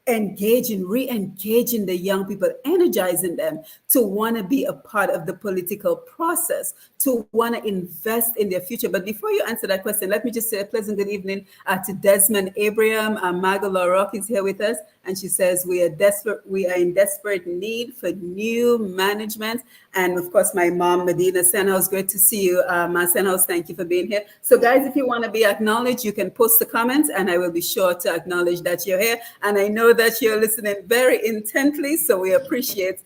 engaging, re-engaging the young people, energizing them to want to be a part of the political process, to want to invest in their future? But before you answer that question, let me just say a pleasant good evening to Desmond Abraham. Margot LaRock is here with us, and she says we are in desperate need for new management. And of course, my mom, Medina Senhouse, great to see you. Ma Senhouse, thank you for being here. So guys, if you want to be acknowledged, you can post the comments and I will be sure to acknowledge that you're here. And I know that you're listening very intently, so we appreciate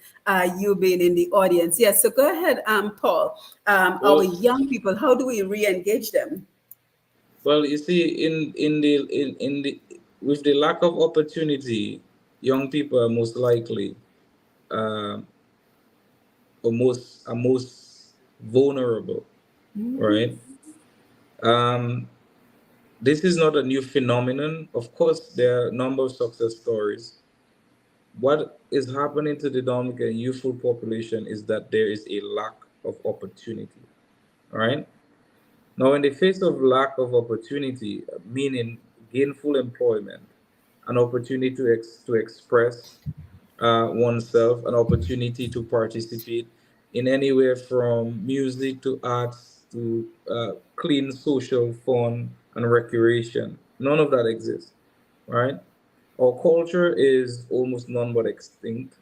you being in the audience. Yes, so go ahead, Paul. Our Well, young people, how do we re-engage them? well, you see, in the with the lack of opportunity, young people are most likely, uh, are most vulnerable, right? Um, this is not a new phenomenon. Of course, there are a number of success stories. What is happening to the Dominican youthful population is that there is a lack of opportunity, right? Now, in the face of lack of opportunity, meaning gainful employment, an opportunity to express oneself, an opportunity to participate in anywhere from music to arts to clean social fun and recreation. None of that exists, right? Our culture is almost none but extinct.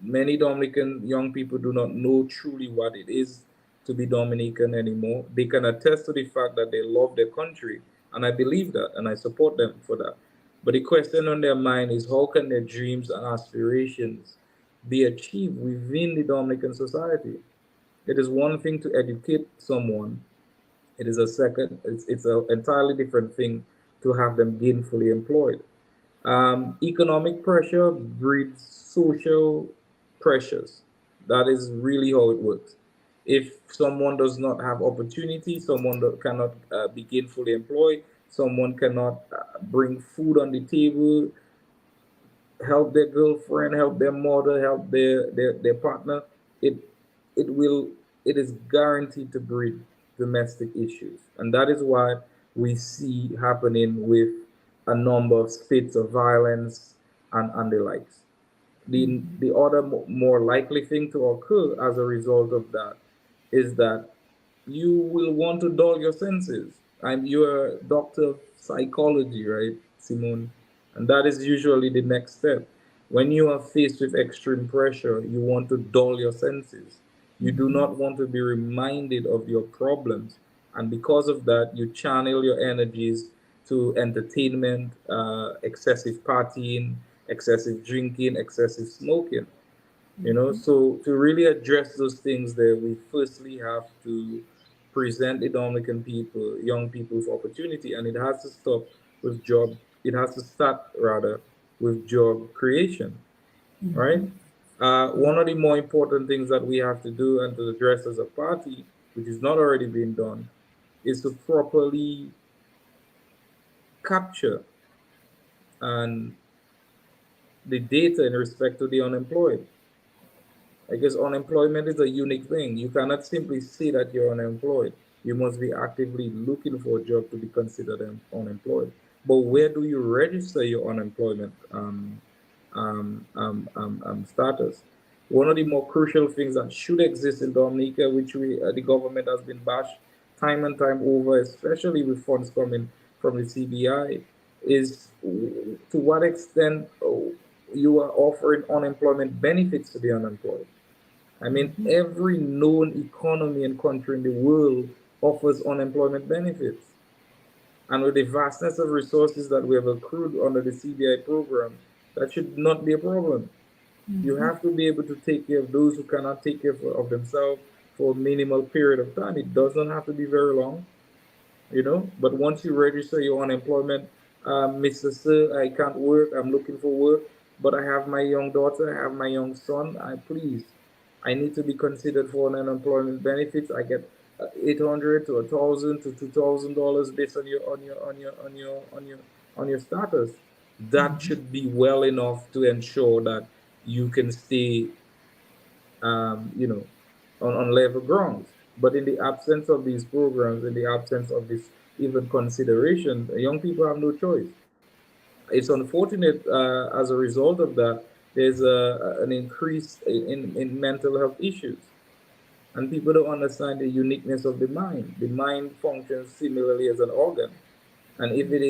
Many Dominican young people do not know truly what it is to be Dominican anymore. They can attest to the fact that they love their country, and I believe that, and I support them for that. But the question on their mind is how can their dreams and aspirations be achieved within the Dominican society? It is one thing to educate someone, It is a second. It's an entirely different thing to have them gainfully employed. Economic pressure breeds social pressures. That is really how it works. If someone does not have opportunity, someone that cannot be gainfully employed, someone cannot bring food on the table, help their girlfriend, help their mother, help their partner, it it will it is guaranteed to breed domestic issues. And that is why we see happening with a number of spits of violence and the likes. The other more likely thing to occur as a result of that is that you will want to dull your senses. You're a doctor of psychology, right, Simone? And that is usually the next step. When you are faced with extreme pressure, you want to dull your senses. You do not want to be reminded of your problems. And because of that, you channel your energies to entertainment, excessive partying, excessive drinking, excessive smoking. So to really address those things there, we firstly have to present the Dominican people, young people, with opportunity, and it has to stop with job. It has to start rather with job creation, right? One of the more important things that we have to do and to address as a party, which is not already being done, is to properly capture and the data in respect to the unemployed. I guess unemployment is a unique thing. You cannot simply say that you're unemployed. You must be actively looking for a job to be considered unemployed. But where do you register your unemployment status? One of the more crucial things that should exist in Dominica, which the government has been bashed time and time over, especially with funds coming from the CBI, is to what extent you are offering unemployment benefits to the unemployed. I mean, every known economy and country in the world offers unemployment benefits. And with the vastness of resources that we have accrued under the CBI program, that should not be a problem. You have to be able to take care of those who cannot take care of themselves for a minimal period of time. It does not have to be very long. But once you register your unemployment, Mr. Sir, I can't work. I'm looking for work, but I have my young daughter, I have my young son. I need to be considered for an unemployment benefits. I get 800 to 1,000 to $2,000 based on your status. That should be well enough to ensure that you can stay um, you know, on level grounds. But in the absence of these programs, in the absence of this even consideration, young people have no choice. It's unfortunate as a result of that, there's an increase in mental health issues. And people don't understand the uniqueness of the mind. The mind functions similarly as an organ. And if it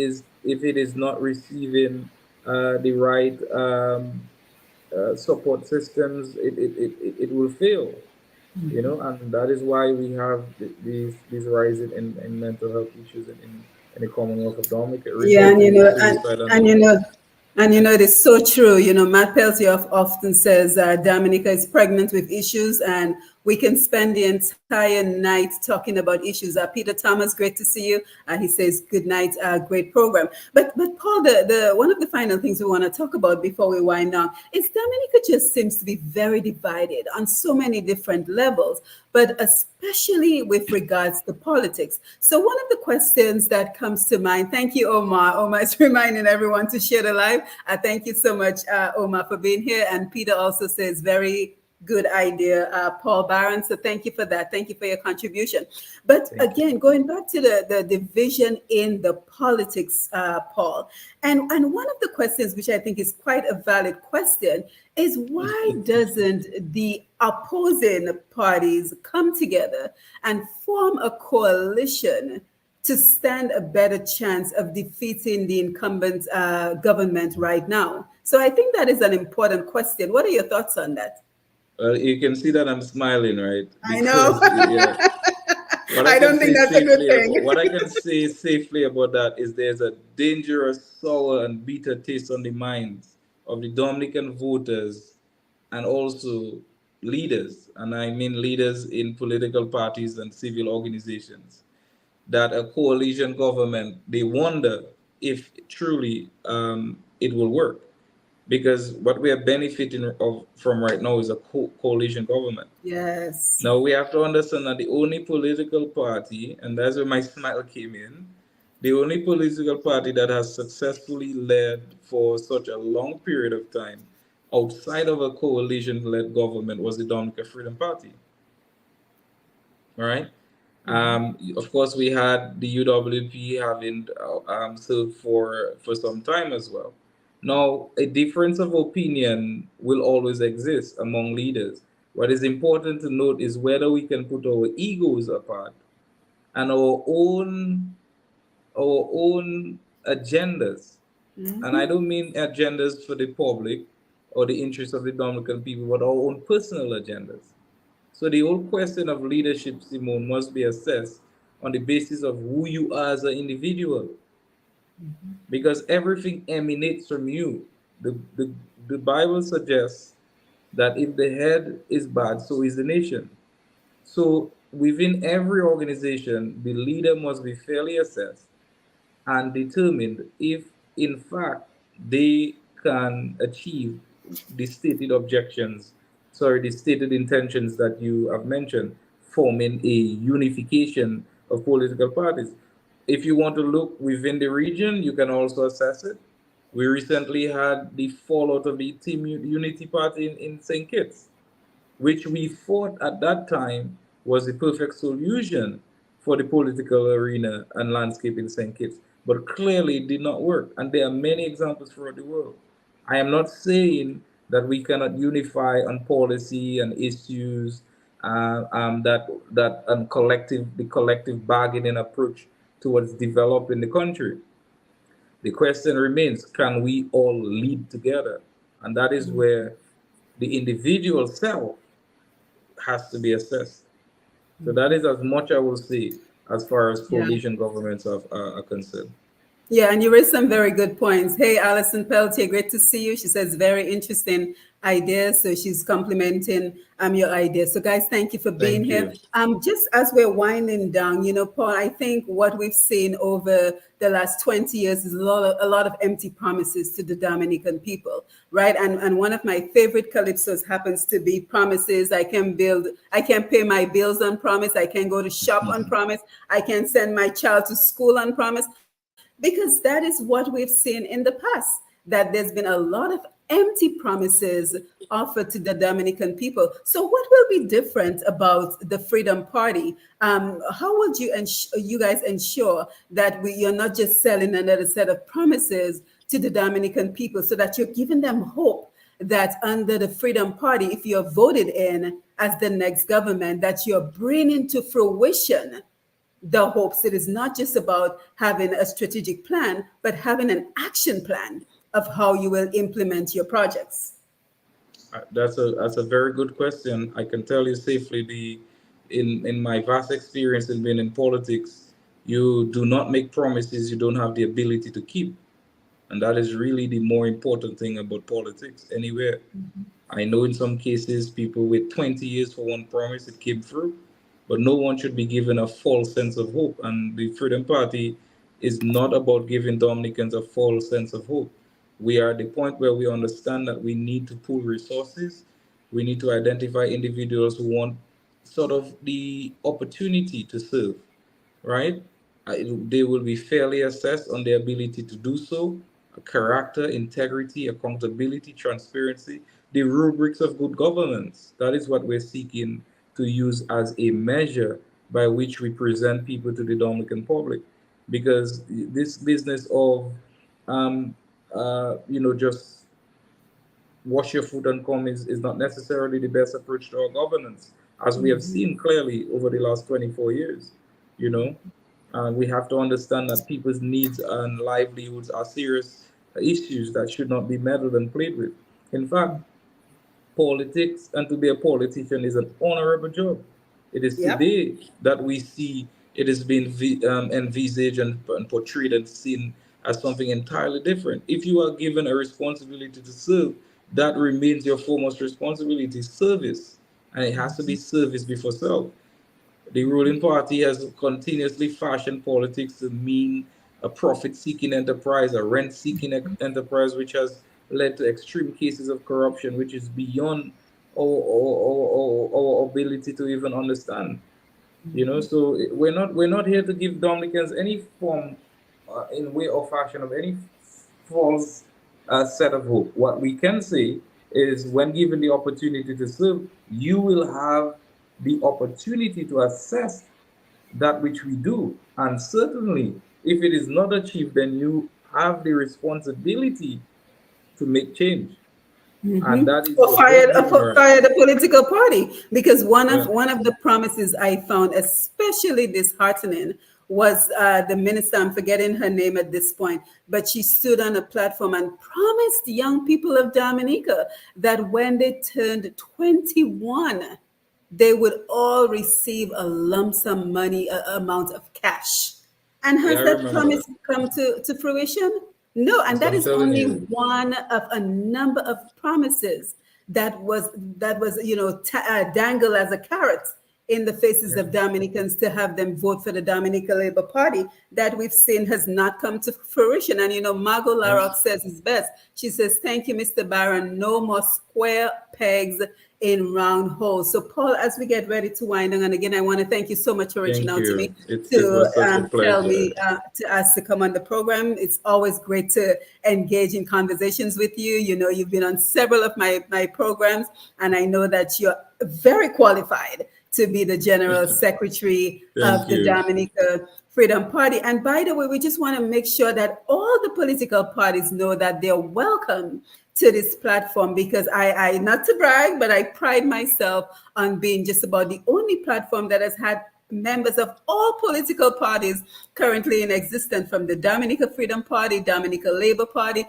is not receiving the right support systems, it will fail. And that is why we have these rising in mental health issues in the Commonwealth of Dominica, Yeah, resulting in suicide and and all you of that. know, it is so true. Matt Peltier often says Dominica is pregnant with issues, and we can spend the entire night talking about issues. Peter Thomas, great to see you. He says good night, great program. But Paul, the one of the final things we want to talk about before we wind down is Dominica just seems to be very divided on so many different levels, but especially with regards to politics. So one of the questions that comes to mind, thank you, Omar. Omar is reminding everyone to share the live. Thank you so much, Omar, for being here. And Peter also says very good idea, Paul Barron. So thank you for that. Thank you for your contribution. But Thank you. again, going back to the division in the politics, Paul, and one of the questions which I think is quite a valid question is why doesn't the opposing parties come together and form a coalition to stand a better chance of defeating the incumbent government right now? So I think that is an important question. What are your thoughts on that? You can see that I'm smiling, right? I know. Because yeah, what I I can don't think say that's a good safely about thing. what I can say safely about that is there's a dangerous sour and bitter taste on the minds of the Dominican voters and also leaders, and I mean leaders in political parties and civil organizations. that a coalition government, they wonder if truly it will work, because what we are benefiting from right now is a coalition government. Yes. Now we have to understand that the only political party, and that's where my smile came in, the only political party that has successfully led for such a long period of time outside of a coalition led government was the Dominica Freedom Party. All right. Of course, we had the UWP having served for some time as well. Now, a difference of opinion will always exist among leaders. What is important to note is whether we can put our egos apart and our own agendas. And I Mm-hmm. don't mean agendas for the public or the interests of the Dominican people, but our own personal agendas. So the whole question of leadership, Simone, must be assessed on the basis of who you are as an individual, because everything emanates from you. The Bible suggests that if the head is bad, so is the nation. So within every organization, the leader must be fairly assessed and determined if, in fact, they can achieve the stated objections, sorry, the stated intentions that you have mentioned, forming a unification of political parties. If you want to look within the region, you can also assess it. We recently had the fallout of the Team Unity Party in St. Kitts, which we thought at that time was the perfect solution for the political arena and landscape in St. Kitts, but clearly it did not work. And there are many examples throughout the world. I am not saying that we cannot unify on policy and issues, that the collective bargaining approach towards developing the country. The question remains: can we all lead together? And that is where the individual self has to be assessed. So that is as much I will say as far as Yeah. coalition governments are concerned. Yeah, and you raised some very good points. Hey, Alison Peltier, great to see you. She says very interesting ideas. So she's complimenting your ideas. So guys, thank you for being Thank here. you. Just as we're winding down, Paul, I think what we've seen over the last 20 years is a lot of empty promises to the Dominican people, right? And one of my favorite calypsos happens to be promises. I can pay my bills on promise, I can go to shop on promise, I can send my child to school on promise, because that is what we've seen in the past, that there's been a lot of empty promises offered to the Dominican people. So what will be different about the Freedom Party? How would you guys ensure that you're not just selling another set of promises to the Dominican people, so that you're giving them hope that under the Freedom Party, if you're voted in as the next government, that you're bringing to fruition the hopes? It is not just about having a strategic plan, but having an action plan of how you will implement your projects. That's a very good question. I can tell you safely, the in my vast experience in being in politics, you do not make promises you don't have the ability to keep, and that is really the more important thing about politics anywhere. I know in some cases people wait 20 years for one promise, it came through, but no one should be given a false sense of hope. And the Freedom Party is not about giving Dominicans a false sense of hope. We are at the point where we understand that we need to pool resources. We need to identify individuals who want sort of the opportunity to serve, right? They will be fairly assessed on their ability to do so, character, integrity, accountability, transparency, the rubrics of good governance. That is what we're seeking to use as a measure by which we present people to the Dominican public. Because this business of, just wash your foot and come is not necessarily the best approach to our governance, as we have seen clearly over the last 24 years. You know, we have to understand that people's needs and livelihoods are serious issues that should not be meddled and played with. In fact, politics and to be a politician is an honorable job. It is Yep. today that we see it is being envisaged and portrayed and seen as something entirely different. If you are given a responsibility to serve, that remains your foremost responsibility, service. And it has to be service before self. The ruling party has continuously fashioned politics to mean a profit seeking enterprise, a rent seeking enterprise, which has led to extreme cases of corruption, which is beyond our ability to even understand. So we're not here to give Dominicans any form, in way or fashion, of any false set of hope. What we can say is, when given the opportunity to serve, you will have the opportunity to assess that which we do. And certainly, if it is not achieved, then you have the responsibility to make change. And that is Or your fire, God given right. fire the political party, because one of Yeah. one of the promises I found especially disheartening was the minister. I'm forgetting her name at this point, but she stood on a platform and promised young people of Dominica that when they turned 21, they would all receive a lump sum money amount of cash. And Yeah, has I that remember that. promise come to fruition? No, and That's what that I'm is telling only you. one of a number of promises that was dangled as a carrot in the faces Yeah. of Dominicans to have them vote for the Dominican Labour Party that we've seen has not come to fruition. And Margot Yeah. Larocque says it's best. She says, "Thank you, Mr. Barron. No more square pegs in round holes." So, Paul, as we get ready to wind down, and again, I want to thank you so much for reaching Thank out to you. me It to was such a tell pleasure. me to ask to come on the program. It's always great to engage in conversations with you. You've been on several of my programs, and I know that you're very qualified to be the general secretary Thank of the you. Dominica Freedom Party. And by the way, we just want to make sure that all the political parties know that they're welcome to this platform, because I not to brag, but I pride myself on being just about the only platform that has had members of all political parties currently in existence, from the Dominica Freedom Party, Dominica Labour Party,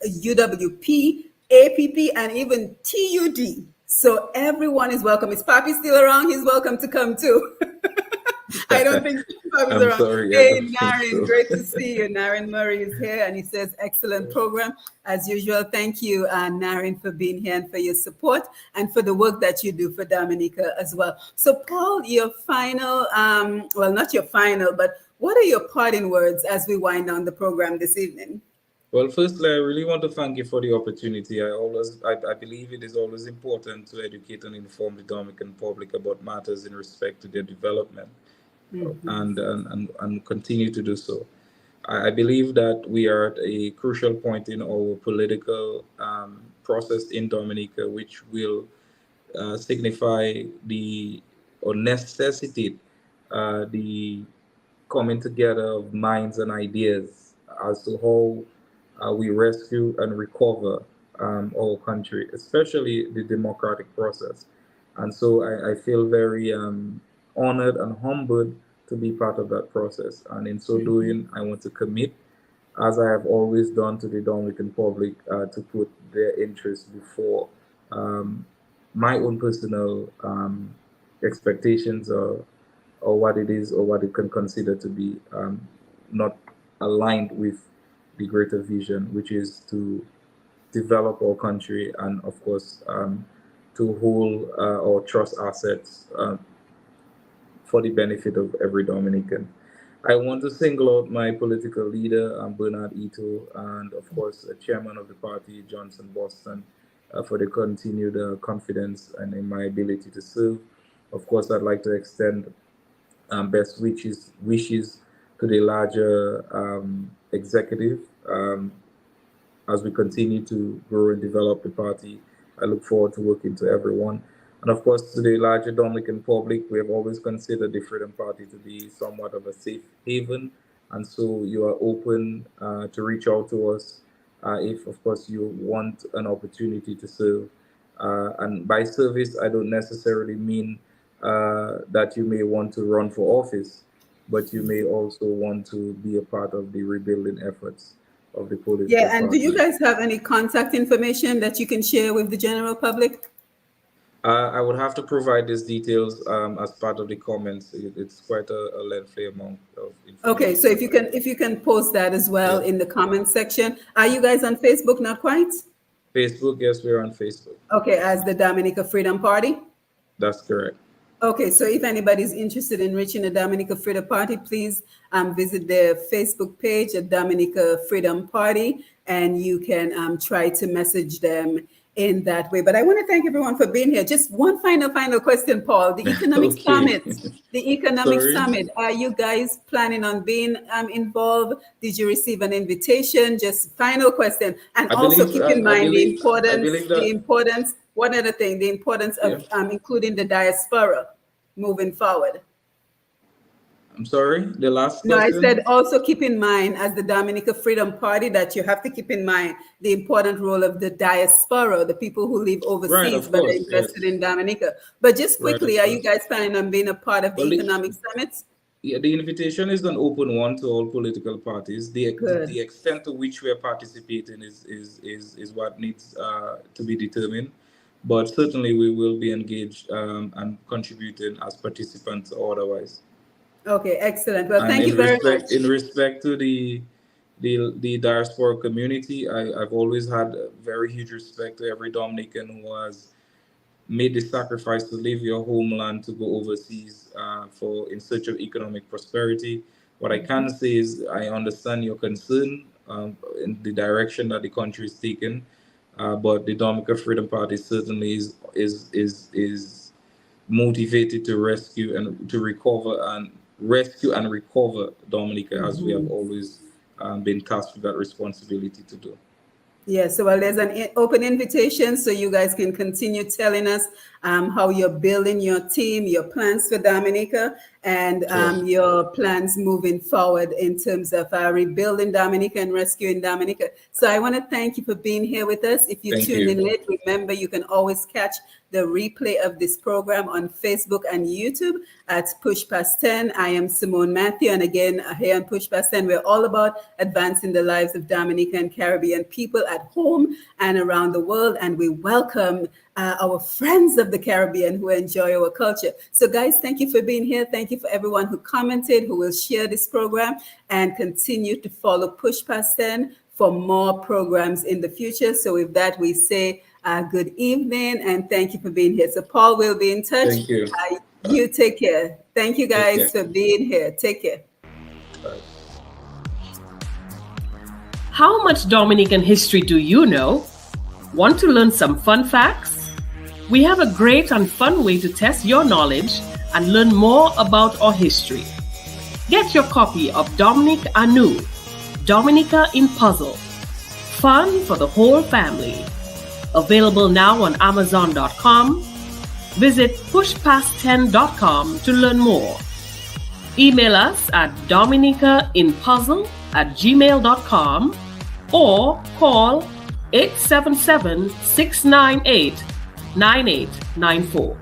UWP, APP, and even TUD. So everyone is welcome. Is Papi still around? He's welcome to come too. I don't think Papi's I'm around. sorry, I Hey, don't think Naren, so. great to see you. Naren Murray is here, and he says, excellent program. As usual, thank you, Naren, for being here and for your support and for the work that you do for Dominica as well. So, Paul, your final, well, not your final, but what are your parting words as we wind down the program this evening? Well, firstly, I really want to thank you for the opportunity. I believe it is always important to educate and inform the Dominican public about matters in respect to their development, and continue to do so. I believe that we are at a crucial point in our political process in Dominica, which will signify the or necessitate the coming together of minds and ideas as to how we rescue and recover our country, especially the democratic process. And so I feel very honored and humbled to be part of that process. And in so doing, I want to commit, as I have always done, to the Dominican public, to put their interests before um, my own personal expectations, or what it is, or what it can consider to be not aligned with the greater vision, which is to develop our country, and of course to hold our trust assets for the benefit of every Dominican. I want to single out my political leader, Bernard Ito, and of course, chairman of the party, Johnson Boston, for the continued confidence and in my ability to serve. Of course, I'd like to extend best wishes to the larger executive, as we continue to grow and develop the party. I look forward to working to everyone. And of course, to the larger Dominican public, we have always considered the Freedom Party to be somewhat of a safe haven. And so you are open to reach out to us if, of course, you want an opportunity to serve. And by service, I don't necessarily mean that you may want to run for office, but you may also want to be a part of the rebuilding efforts of the political Yeah, and do you party. guys have any contact information that you can share with the general public? I would have to provide these details as part of the comments. It's quite a lengthy amount of Okay, so information. if you can post that as well Yeah. in the comment section. Are you guys on Facebook? Not quite. Facebook, yes, we're on Facebook. Okay, as the Dominica Freedom Party. That's correct. Okay, so if anybody's interested in reaching the Dominica Freedom Party, please visit their Facebook page at Dominica Freedom Party, and you can try to message them in that way. But I want to thank everyone for being here. Just one final question, Paul. The Economic Okay. Summit. The Economic Sorry. Summit. Are you guys planning on being involved? Did you receive an invitation? Just final question. And also keep in mind the I believe that. importance. One other thing, the importance of Yeah. including the diaspora moving forward. I'm sorry. The last No, I said question. also keep in mind as the Dominica Freedom Party that you have to keep in mind the important role of the diaspora, the people who live Right. overseas Of but are course. invested Yes. in Dominica. But just Right. quickly, Of are you course. guys planning on being a part of the Well, economic summits? yeah, the invitation is an open one to all political parties. The Good. extent to which we are participating is what needs to be determined. But certainly we will be engaged and contributing as participants or otherwise. Okay, excellent. Well, And thank you very much. in respect to the diaspora community, I've always had a very huge respect to every Dominican who has made the sacrifice to leave your homeland to go overseas for in search of economic prosperity. What I can say is I understand your concern in the direction that the country is taking, but the Dominica Freedom Party certainly is motivated to rescue and to recover Dominica as we have always been tasked with that responsibility to do. Yeah, so well, there's an open invitation so you guys can continue telling us how you're building your team, your plans for Dominica, and Sure. your plans moving forward in terms of rebuilding Dominica and rescuing Dominica. So I want to thank you for being here with us. If you Thank tuned in you. late, remember you can always catch the replay of this program on Facebook and YouTube at Push Past 10. I am Simone Matthew, and again, here on Push Past 10, we're all about advancing the lives of Dominican and Caribbean people at home and around the world, and we welcome our friends of the Caribbean who enjoy our culture. So guys, thank you for being here. Thank you for everyone who commented, who will share this program, and continue to follow Push Past 10 for more programs in the future. So with that, we say good evening and thank you for being here. So Paul will be in touch. Thank you. You take care. Thank you Take care. guys for being here. Take care. Bye. How much Dominican history do you know? Want to learn some fun facts? We have a great and fun way to test your knowledge and learn more about our history. Get your copy of Dominic Anu, Dominica in Puzzle. Fun for the whole family. Available now on Amazon.com. Visit pushpast10.com to learn more. Email us at dominicainpuzzle@gmail.com or call 877-698-9894.